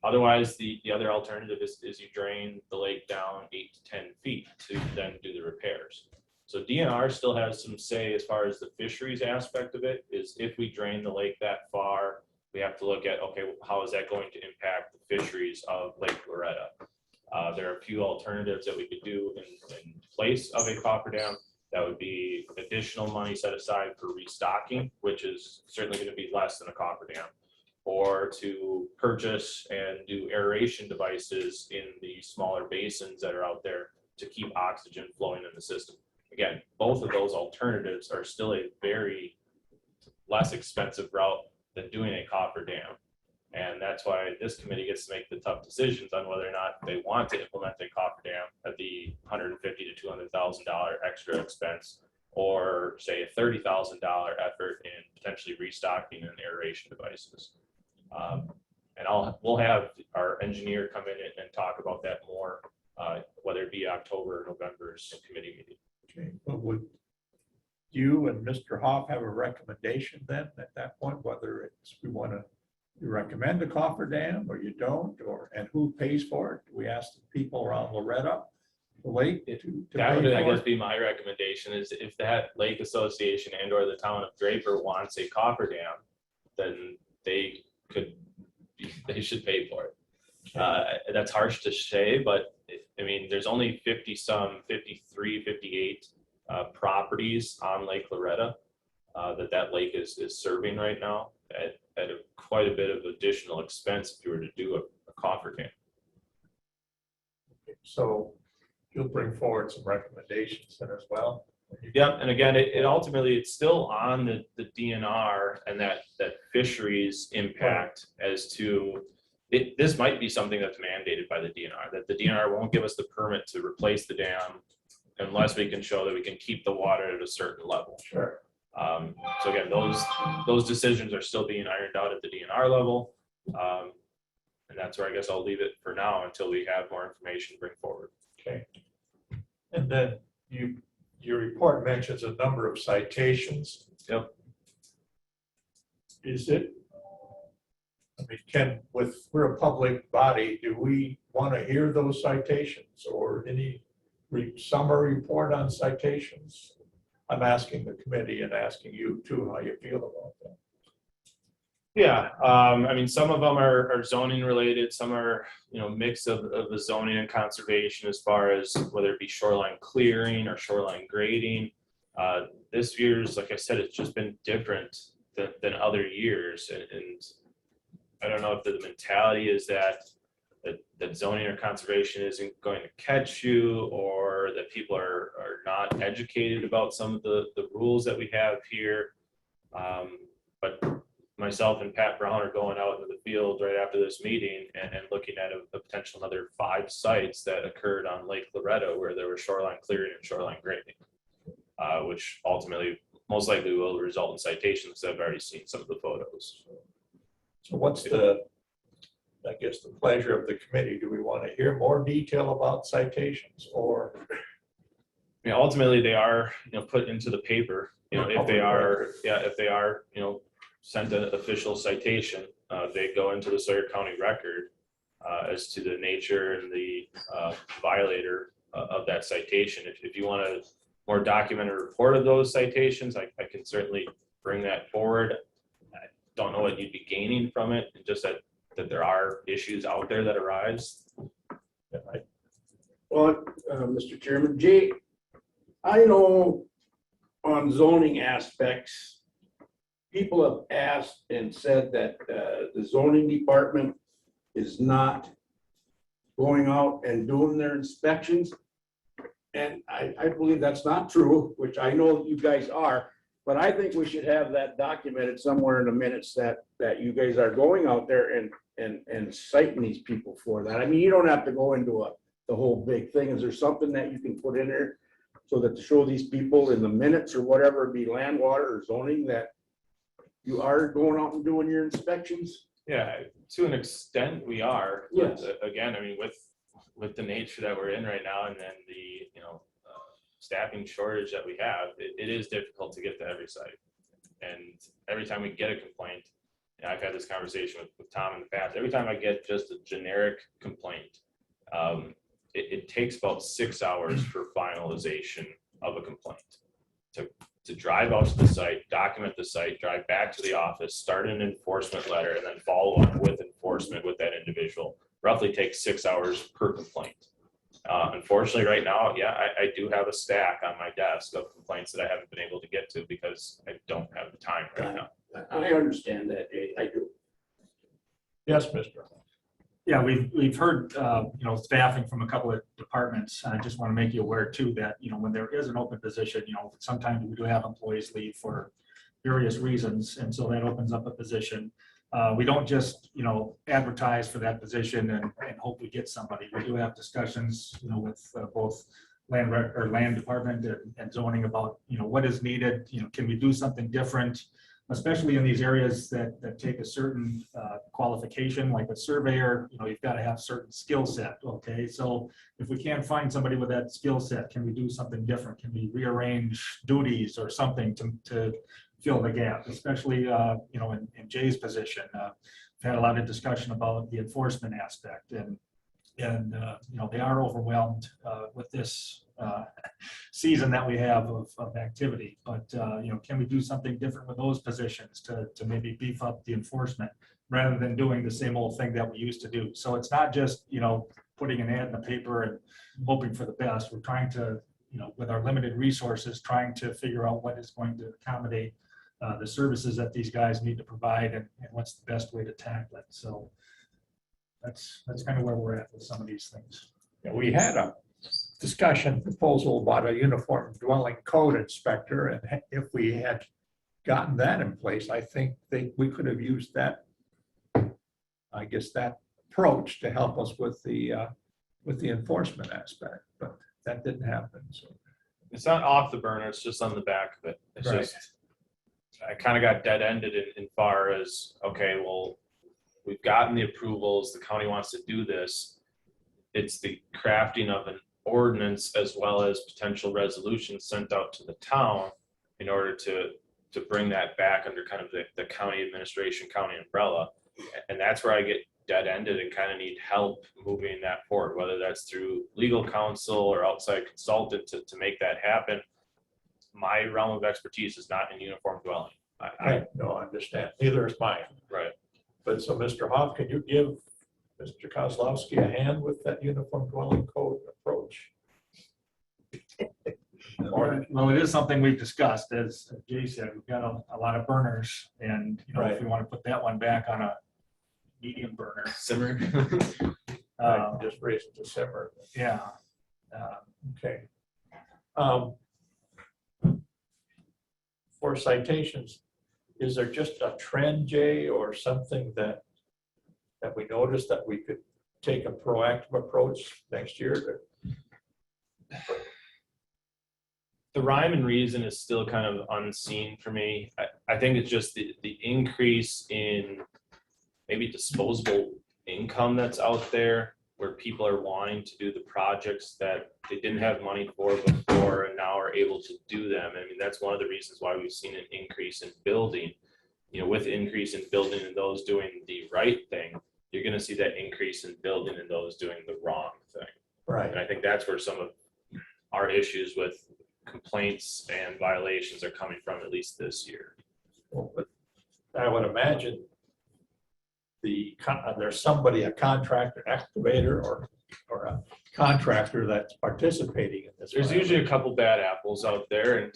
Otherwise, the other alternative is you drain the lake down 8 to 10 feet to then do the repairs. So DNR still has some say as far as the fisheries aspect of it. Is if we drain the lake that far, we have to look at, okay, how is that going to impact the fisheries of Lake Loretta? There are a few alternatives that we could do in place of a coffer dam. That would be additional money set aside for restocking, which is certainly going to be less than a coffer dam, or to purchase and do aeration devices in the smaller basins that are out there to keep oxygen flowing in the system. Again, both of those alternatives are still a very less expensive route than doing a coffer dam. And that's why this committee gets to make the tough decisions on whether or not they want to implement a coffer dam at the $150,000 to $200,000 extra expense, or say a $30,000 effort in potentially restocking and aeration devices. And we'll have our engineer come in and talk about that more, whether it be October or November's committee meeting. Okay, but would you and Mr. Hoff have a recommendation then at that point, whether it's we want to recommend a coffer dam or you don't, and who pays for it? Do we ask the people around Loretta, the lake, to That would, pay I for guess, it? be my recommendation is if that lake association and or the town of Draper wants a coffer dam, then they should pay for it. That's harsh to say, but I mean, there's only 53, 58 properties on Lake Loretta that lake is serving right now at quite a bit of additional expense if you were to do a coffer dam. So you'll bring forward some recommendations then as well. Yeah, and again, it ultimately, it's still on the DNR and that fisheries impact as to, this might be something that's mandated by the DNR, that the DNR won't give us the permit to replace the dam unless we can show that we can keep the water at a certain level. Sure. So again, those decisions are still being ironed out at the DNR level. And that's where I guess I'll leave it for now until we have more information to bring forward. Okay. And then your report mentions a number of citations. Yep. Is it, I mean, we're a public body, do we want to hear those citations or any summary report on citations? I'm asking the committee and asking you too, how you feel about that. Yeah, I mean, some of them are zoning related, some are, mix of the zoning and conservation as far as whether it be shoreline clearing or shoreline grading. This year's, like I said, it's just been different than other years. And I don't know if the mentality is that zoning or conservation isn't going to catch you, or that people are not educated about some of the rules that we have here. But myself and Pat Brown are going out into the field right after this meeting and looking at a potential another 5 sites that occurred on Lake Loretto where there was shoreline clearing and shoreline grading, which ultimately most likely will result in citations. I've already seen some of the photos. So what's the pleasure of the committee? Do we want to hear more detail about citations or? Ultimately they are, put into the paper, if they are, sent an official citation, they go into the Sawyer County record as to the nature and the violator of that citation. If you want a more documented report of those citations, I can certainly bring that forward. I don't know what you'd be gaining from it, just that there are issues out there that arise. Well, Mr. Chairman, Jay, I know on zoning aspects, people have asked and said that the zoning department is not going out and doing their inspections. And I believe that's not true, which I know you guys are, but I think we should have that documented somewhere in the minutes that you guys are going out there and citing these people for that. I mean, you don't have to go into the whole big thing. Is there something that you can put in there so that to show these people in the minutes or whatever, it be land, water, or zoning, that you are going out and doing your inspections? Yeah, to an extent we are. Yes. But again, I mean, with the nature that we're in right now, and then the staffing shortage that we have, it is difficult to get to every site. And every time we get a complaint, and I've had this conversation with Tom in the past, every time I get just a generic complaint, it takes about 6 hours for finalization of a complaint. To drive out to the site, document the site, drive back to the office, start an enforcement letter, and then follow up with enforcement with that individual. Roughly takes 6 hours per complaint. Unfortunately, right now, yeah, I do have a stack on my desk of complaints that I haven't been able to get to because I don't have the time right now. I understand that, Jay. I do. Yes, Mr. Yeah, we've heard, staffing from a couple of departments. I just want to make you aware too that, when there is an open position, sometimes we do have employees leave for various reasons. And so that opens up a position. We don't just, advertise for that position and hope we get somebody. We do have discussions, with both land department and zoning about, what is needed, can we do something different? Especially in these areas that take a certain qualification, like a surveyor, you've got to have certain skill set. Okay, so if we can't find somebody with that skill set, can we do something different? Can we rearrange duties or something to fill the gap? Especially, in Jay's position, we've had a lot of discussion about the enforcement aspect, and they are overwhelmed with this season that we have of activity. But can we do something different with those positions to maybe beef up the enforcement rather than doing the same old thing that we used to do? So it's not just putting an ad in the paper and hoping for the best. We're trying to with our limited resources, trying to figure out what is going to accommodate the services that these guys need to provide and what's the best way to tackle it. So that's kind of where we're at with some of these things. Yeah, we had discussion proposal about a uniform dwelling code inspector, and if we had gotten that in place, I think we could have used that, I guess, that approach to help us with the enforcement aspect, but that didn't happen, so. It's not off the burner, it's just on the back of it. It's Right. just, I kind of got dead-ended in far as, okay, well, we've gotten the approvals, the county wants to do this. It's the crafting of an ordinance as well as potential resolutions sent out to the town in order to bring that back under kind of the county administration, county umbrella. And that's where I get dead-ended and kind of need help moving that forward, whether that's through legal counsel or outside consultant to make that happen. My realm of expertise is not in uniform dwelling. I no, I understand. Neither is mine. Right. But so, Mr. Hoff, can you give Mr. Kozlowski a hand with that uniform dwelling code approach? Well, it is something we've discussed, as Jay said, we've got a lot of burners, and, you know, if we want to put that one back on a medium burner. Simmer. Just raise it to simmer. Yeah. Okay. For citations, is there just a trend, Jay, or something that we noticed that we could take a proactive approach next year? The rhyme and reason is still kind of unseen for me. I think it's just the increase in maybe disposable income that's out there, where people are wanting to do the projects that they didn't have money for before and now are able to do them. I mean, that's one of the reasons why we've seen an increase in building. You know, with increase in building and those doing the right thing, you're going to see that increase in building and those doing the wrong thing. Right. And I think that's where some of our issues with complaints and violations are coming from, at least this year. Well, but I would imagine there's somebody, a contractor, excavator, or a contractor that's participating in this. There's usually a couple bad apples out there, and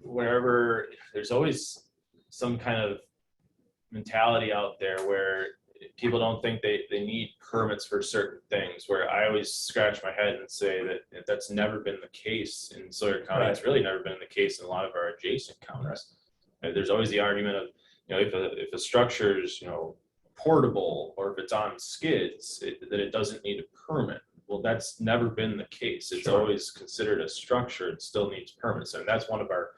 wherever there's always some kind of mentality out there where people don't think they need permits for certain things, where I always scratch my head and say that that's never been the case in Sawyer County. It's really never been the case in a lot of our adjacent counties. There's always the argument of, you know, if a structure is, you know, portable, or if it's on skids, that it doesn't need a permit. Well, that's never been the case. It's always considered a structure. It still needs permits. And that's one of our,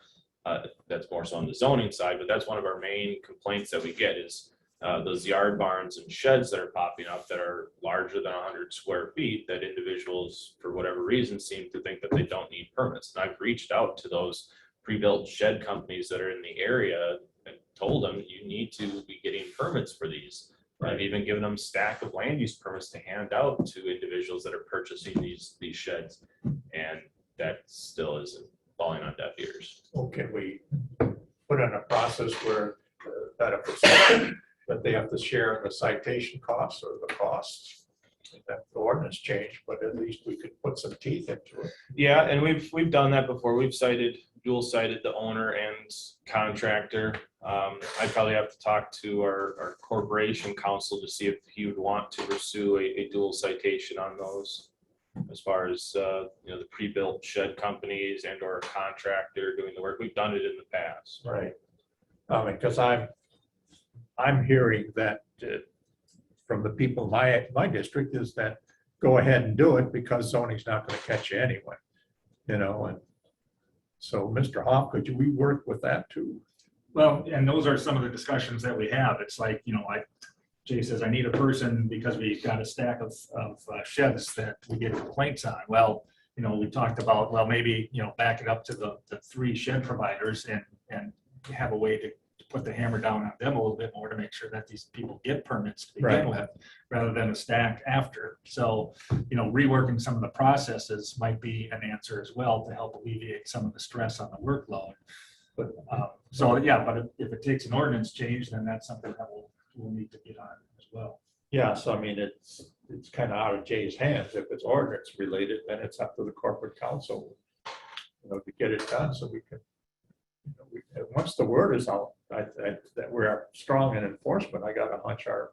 that's more so on the zoning side, but that's one of our main complaints that we get is those yard barns and sheds that are popping up that are larger than 100 square feet, that individuals, for whatever reason, seem to think that they don't need permits. And I've reached out to those pre-built shed companies that are in the area and told them you need to be getting permits for these. Right. I've even given them a stack of land use permits to hand out to individuals that are purchasing these sheds, and that still isn't falling on deaf ears. Well, can we put in a process where that they have to share in the citation costs or the costs? That the ordinance changed, but at least we could put some teeth into it. Yeah, and we've done that before. We've dual cited the owner and contractor. I'd probably have to talk to our corporation counsel to see if he would want to pursue a dual citation on those, as far as you know, the pre-built shed companies and or a contractor doing the work. We've done it in the past. Right. I mean, because I'm hearing that from the people in my district is that go ahead and do it because zoning's not going to catch you anyway, you know. And so, Mr. Hoff, could we work with that too? Well, and those are some of the discussions that we have. It's like, you know, Jay says, I need a person because we've got a stack of sheds that we get complaints on. Well, you know, we talked about, well, maybe, you know, back it up to the 3 shed providers and have a way to put the hammer down on them a little bit more to make sure that these people get permits to begin with, rather than a stack after. So, you know, reworking some of the processes might be an answer as well to help alleviate some of the stress on the workload. But so, yeah, but if it takes an ordinance change, then that's something that we'll need to get on as well. Yeah, so I mean, it's kind of out of Jay's hands. If it's ordinance related, then it's up to the corporate council, you know, to get it done so we can, you know, once the word is out that we're strong in enforcement, I got a hunch our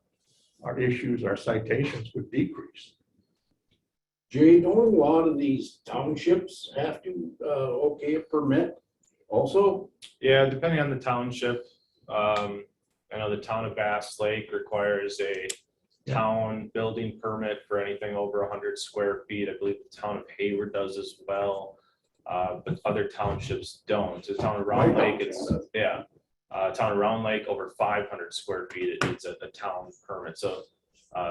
issues, our citations would decrease. Jay, don't a lot of these townships have to, okay, a permit also? Yeah, depending on the township. I know the town of Bass Lake requires a town building permit for anything over 100 square feet. I believe the town of Hayward does as well. But other townships don't. The town of Round Lake, town of Round Lake over 500 square feet, it needs a town permit. So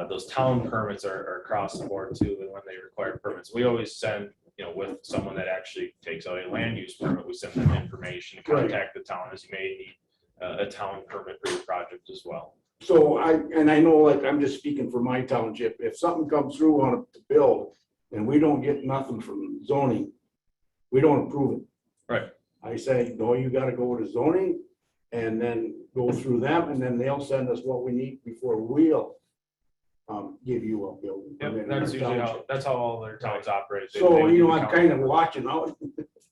those town permits are across the board too, and when they require permits, we always send, with someone that actually takes out a land use permit, we send them information to contact the town, as you may need a town permit for your project as well. So I know, like, I'm just speaking for my township, if something comes through on it to build and we don't get nothing from zoning, we don't approve it. Right. I say, no, you gotta go to zoning and then go through them, and then they'll send us what we need before we'll give you a building permit. Yep, in that's our usually township. that's how all their towns operate. So, They do the I'm county kind of report. watching out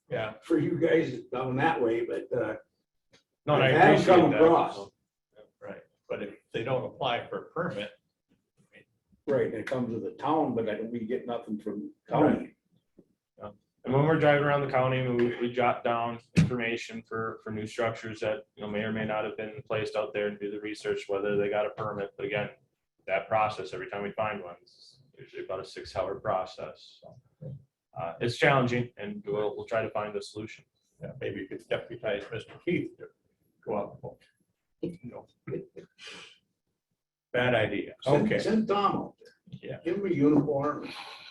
Yeah. for you guys down that way, but No, and I I have appreciate come that. across. Right, but if they don't apply for a permit, right, it comes to the town, but we get nothing from county. And when we're driving around the county, we jot down information for new structures that, may or may not have been placed out there, and do the research whether they got a permit. But again, that process, every time we find one, is usually about a 6-hour process. So, it's challenging, and we'll try to find a solution. yeah, maybe you could deputize Mr. Keith to go out. Bad idea. Okay. Send Tom out there. Yeah. Give him a uniform.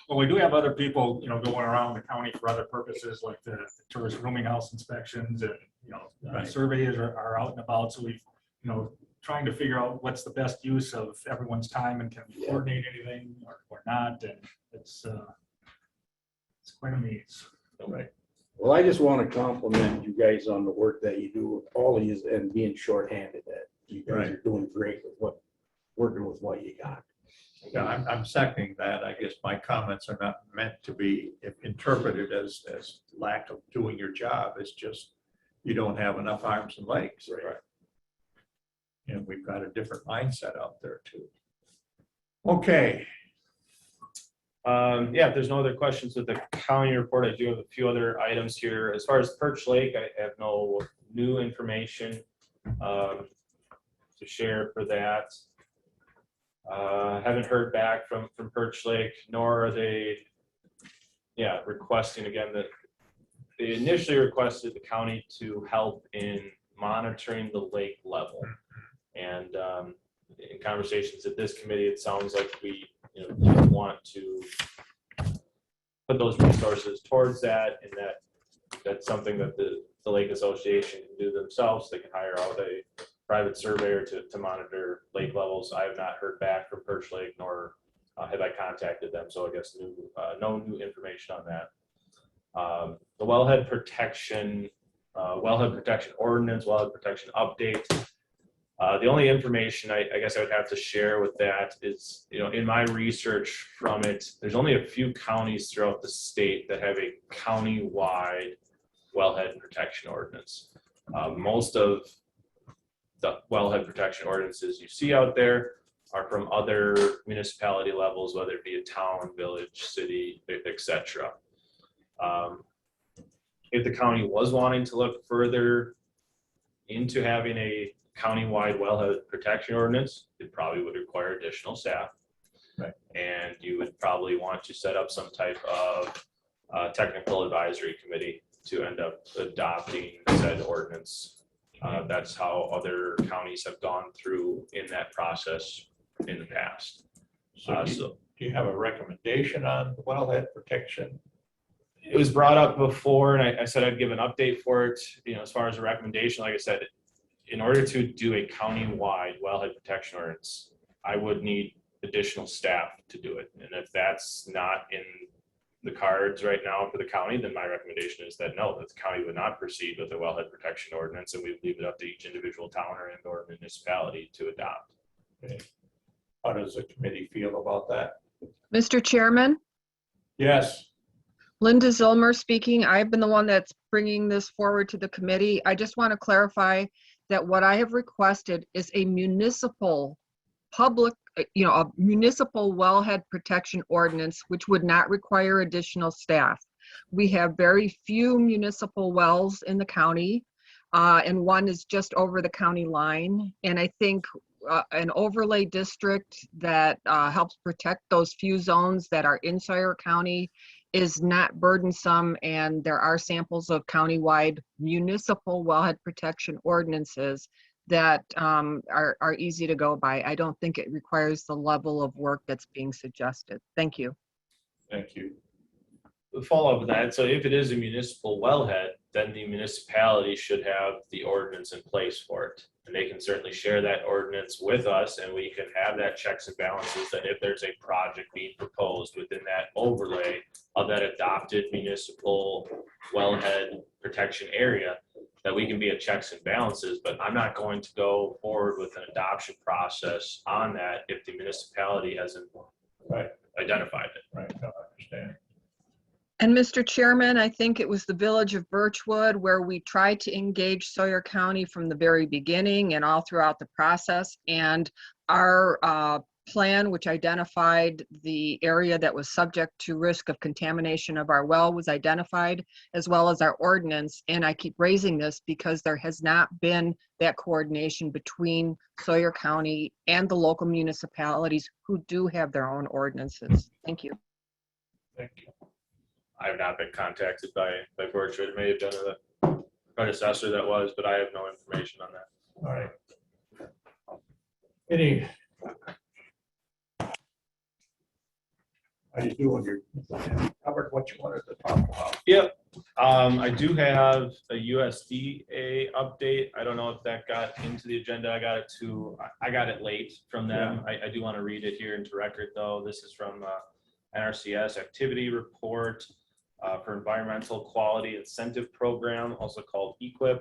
Well, we do have other people, going around the county for other purposes, like the tourist rooming house inspections, and, Right. surveys are out and about. So we've, trying to figure out what's the best use of everyone's time, and can we coordinate anything or not. And it's quite a maze. Right. Well, I just want to compliment you guys on the work that you do with all of you and being shorthanded. That you guys Right. are doing great with working with what you got. Yeah, I'm seconding that. I guess my comments are not meant to be interpreted as lack of doing your job. It's just you don't have enough arms and legs. Right. And we've got a different mindset out there too. Okay, If there's no other questions with the county report, I do have a few other items here. As far as Perch Lake, I have no new information to share for that. Haven't heard back from Perch Lake, nor are they, requesting again that they initially requested the county to help in monitoring the lake level. And in conversations at this committee, it sounds like we want to put those resources towards that, and that's something that the Lake Association can do themselves. They can hire out a private surveyor to monitor lake levels. I have not heard back from Perch Lake, nor have I contacted them. So I guess no new information on that. The wellhead protection ordinance, wellhead protection update. The only information I guess I would have to share with that is, in my research from it, there's only a few counties throughout the state that have a county-wide wellhead protection ordinance. Most of the wellhead protection ordinances you see out there are from other municipality levels, whether it be a town, village, city, etc. If the county was wanting to look further into having a county-wide wellhead protection ordinance, it probably would require additional staff. Right. And you would probably want to set up some type of technical advisory committee to end up adopting said ordinance. That's how other counties have gone through in that process in the past. so do you have a recommendation on wellhead protection? It was brought up before, and I said I'd give an update for it. As far as a recommendation, like I said, in order to do a county-wide wellhead protection ordinance, I would need additional staff to do it. And if that's not in the cards right now for the county, then my recommendation is that no, that the county would not proceed with the wellhead protection ordinance, and we would leave it up to each individual town or municipality to adopt. Okay. How does the committee feel about that? Mr. Chairman, Yes. Linda Zilmer speaking. I've been the one that's bringing this forward to the committee. I just want to clarify that what I have requested is a municipal public, a municipal wellhead protection ordinance, which would not require additional staff. We have very few municipal wells in the county, and one is just over the county line. And I think an overlay district that helps protect those few zones that are in Sawyer County is not burdensome, and there are samples of countywide municipal wellhead protection ordinances that are easy to go by. I don't think it requires the level of work that's being suggested. Thank you. Thank you. The follow-up with that, so if it is a municipal wellhead, then the municipality should have the ordinance in place for it. And they can certainly share that ordinance with us, and we can have that checks and balances that if there's a project being proposed within that overlay of that adopted municipal wellhead protection area, that we can be at checks and balances. But I'm not going to go forward with an adoption process on that if the municipality hasn't identified it. Right, I understand. And Mr. Chairman, I think it was the village of Birchwood where we tried to engage Sawyer County from the very beginning and all throughout the process. And our plan, which identified the area that was subject to risk of contamination of our well, was identified, as well as our ordinance. And I keep raising this because there has not been that coordination between Sawyer County and the local municipalities who do have their own ordinances. Thank you. Thank you. I have not been contacted by Birchwood. It may have been the predecessor that was, but I have no information on that. All right. Any? How you doing? You covered what you wanted to talk about. Yep. I do have a USDA update. I don't know if that got into the agenda. I got it late from them. I do want to read it here into record though. This is from NRCS activity report for environmental quality incentive program, also called EQIP.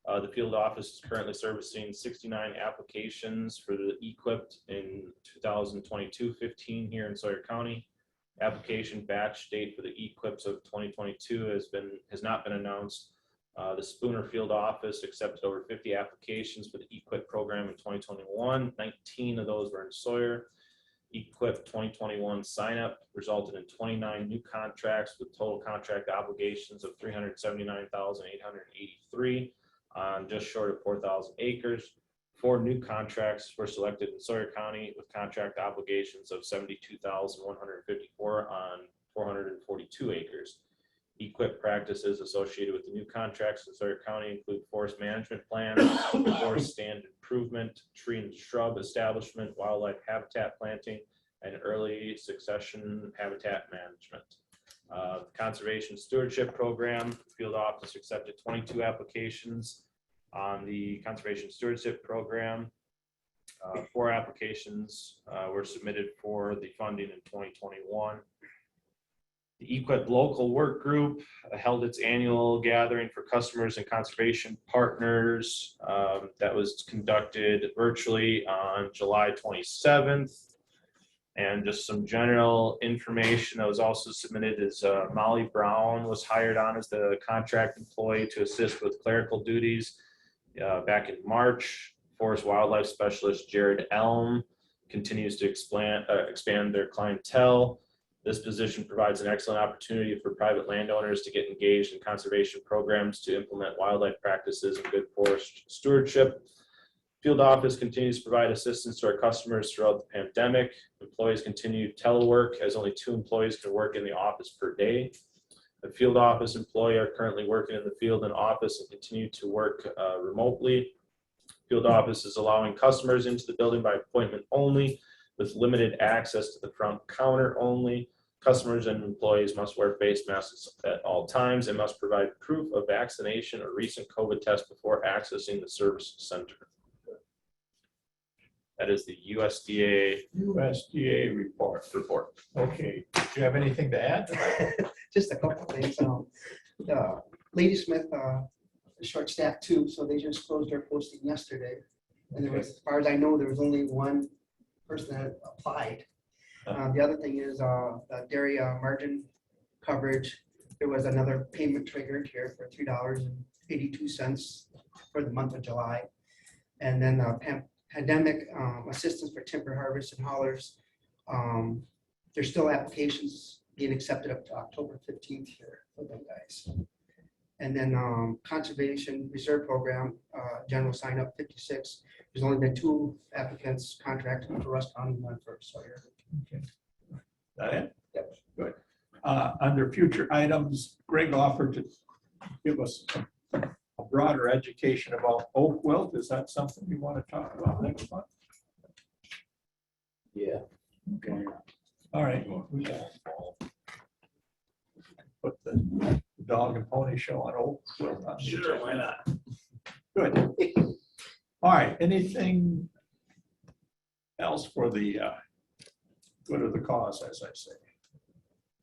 The field office is currently servicing 69 applications for the EQIP in 2022-15 here in Sawyer County. Application batch date for the EQIPs of 2022 has not been announced. The Spooner field office accepted over 50 applications for the EQIP program in 2021. 19 of those were in Sawyer. EQIP 2021 sign-up resulted in 29 new contracts with total contract obligations of $379,883 on just short of 4,000 acres. 4 new contracts were selected in Sawyer County with contract obligations of $72,154 on 442 acres. EQIP practices associated with the new contracts in Sawyer County include forest management plans, forest stand improvement, tree and shrub establishment, wildlife habitat planting, and early succession habitat management. Conservation stewardship program, field office accepted 22 applications on the conservation stewardship program. 4 applications were submitted for the funding in 2021. The EQIP local work group held its annual gathering for customers and conservation partners that was conducted virtually on July 27th. And just some general information that was also submitted is Molly Brown was hired on as the contract employee to assist with clerical duties back in March. Forest wildlife specialist Jared Elm continues to expand their clientele. This position provides an excellent opportunity for private landowners to get engaged in conservation programs to implement wildlife practices and good forest stewardship. Field office continues to provide assistance to our customers throughout the pandemic. Employees continue telework as only 2 employees can work in the office per day. The field office employee are currently working in the field and office and continue to work remotely. Field office is allowing customers into the building by appointment only with limited access to the front counter only. Customers and employees must wear face masks at all times and must provide proof of vaccination or recent COVID test before accessing the service center. That is the USDA report. Okay, do you have anything to add? Just a couple of things. Lady Smith, short staffed too, so they just closed their posting yesterday. And there was, as far as I know, there was only one person that applied. The other thing is the dairy margin coverage. There was another payment triggered here for $3.82 for the month of July. And then pandemic assistance for timber harvest and haulers. There's still applications being accepted up to October 15th here for them guys. And then Conservation Reserve Program, general sign up 56. There's only been 2 applicants contracted for Russ County, 1 for Sawyer. That it? Yep. Good. Under future items, Greg offered to give us a broader education about oak wilt. Is that something you want to talk about next month? Yeah. Okay. All right. Put the dog and pony show on oak wilt. On the Sure, why not? Good. All right. Anything else for the good of the cause, as I say?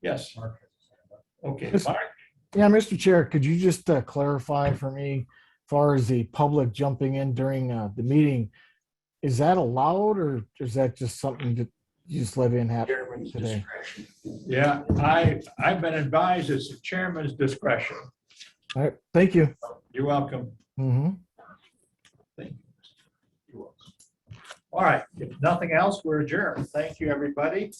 Yes. Okay, Mark. Yeah, Mr. Chair, could you just clarify for me, as far as the public jumping in during the meeting, is that allowed or is that just something that you just let in happen today? Yeah, I've been advised it's the chairman's discretion. All right, thank you. You're welcome. Mm-hmm. Thank you. You're welcome. All right, if nothing else, we're adjourned. Thank you, everybody.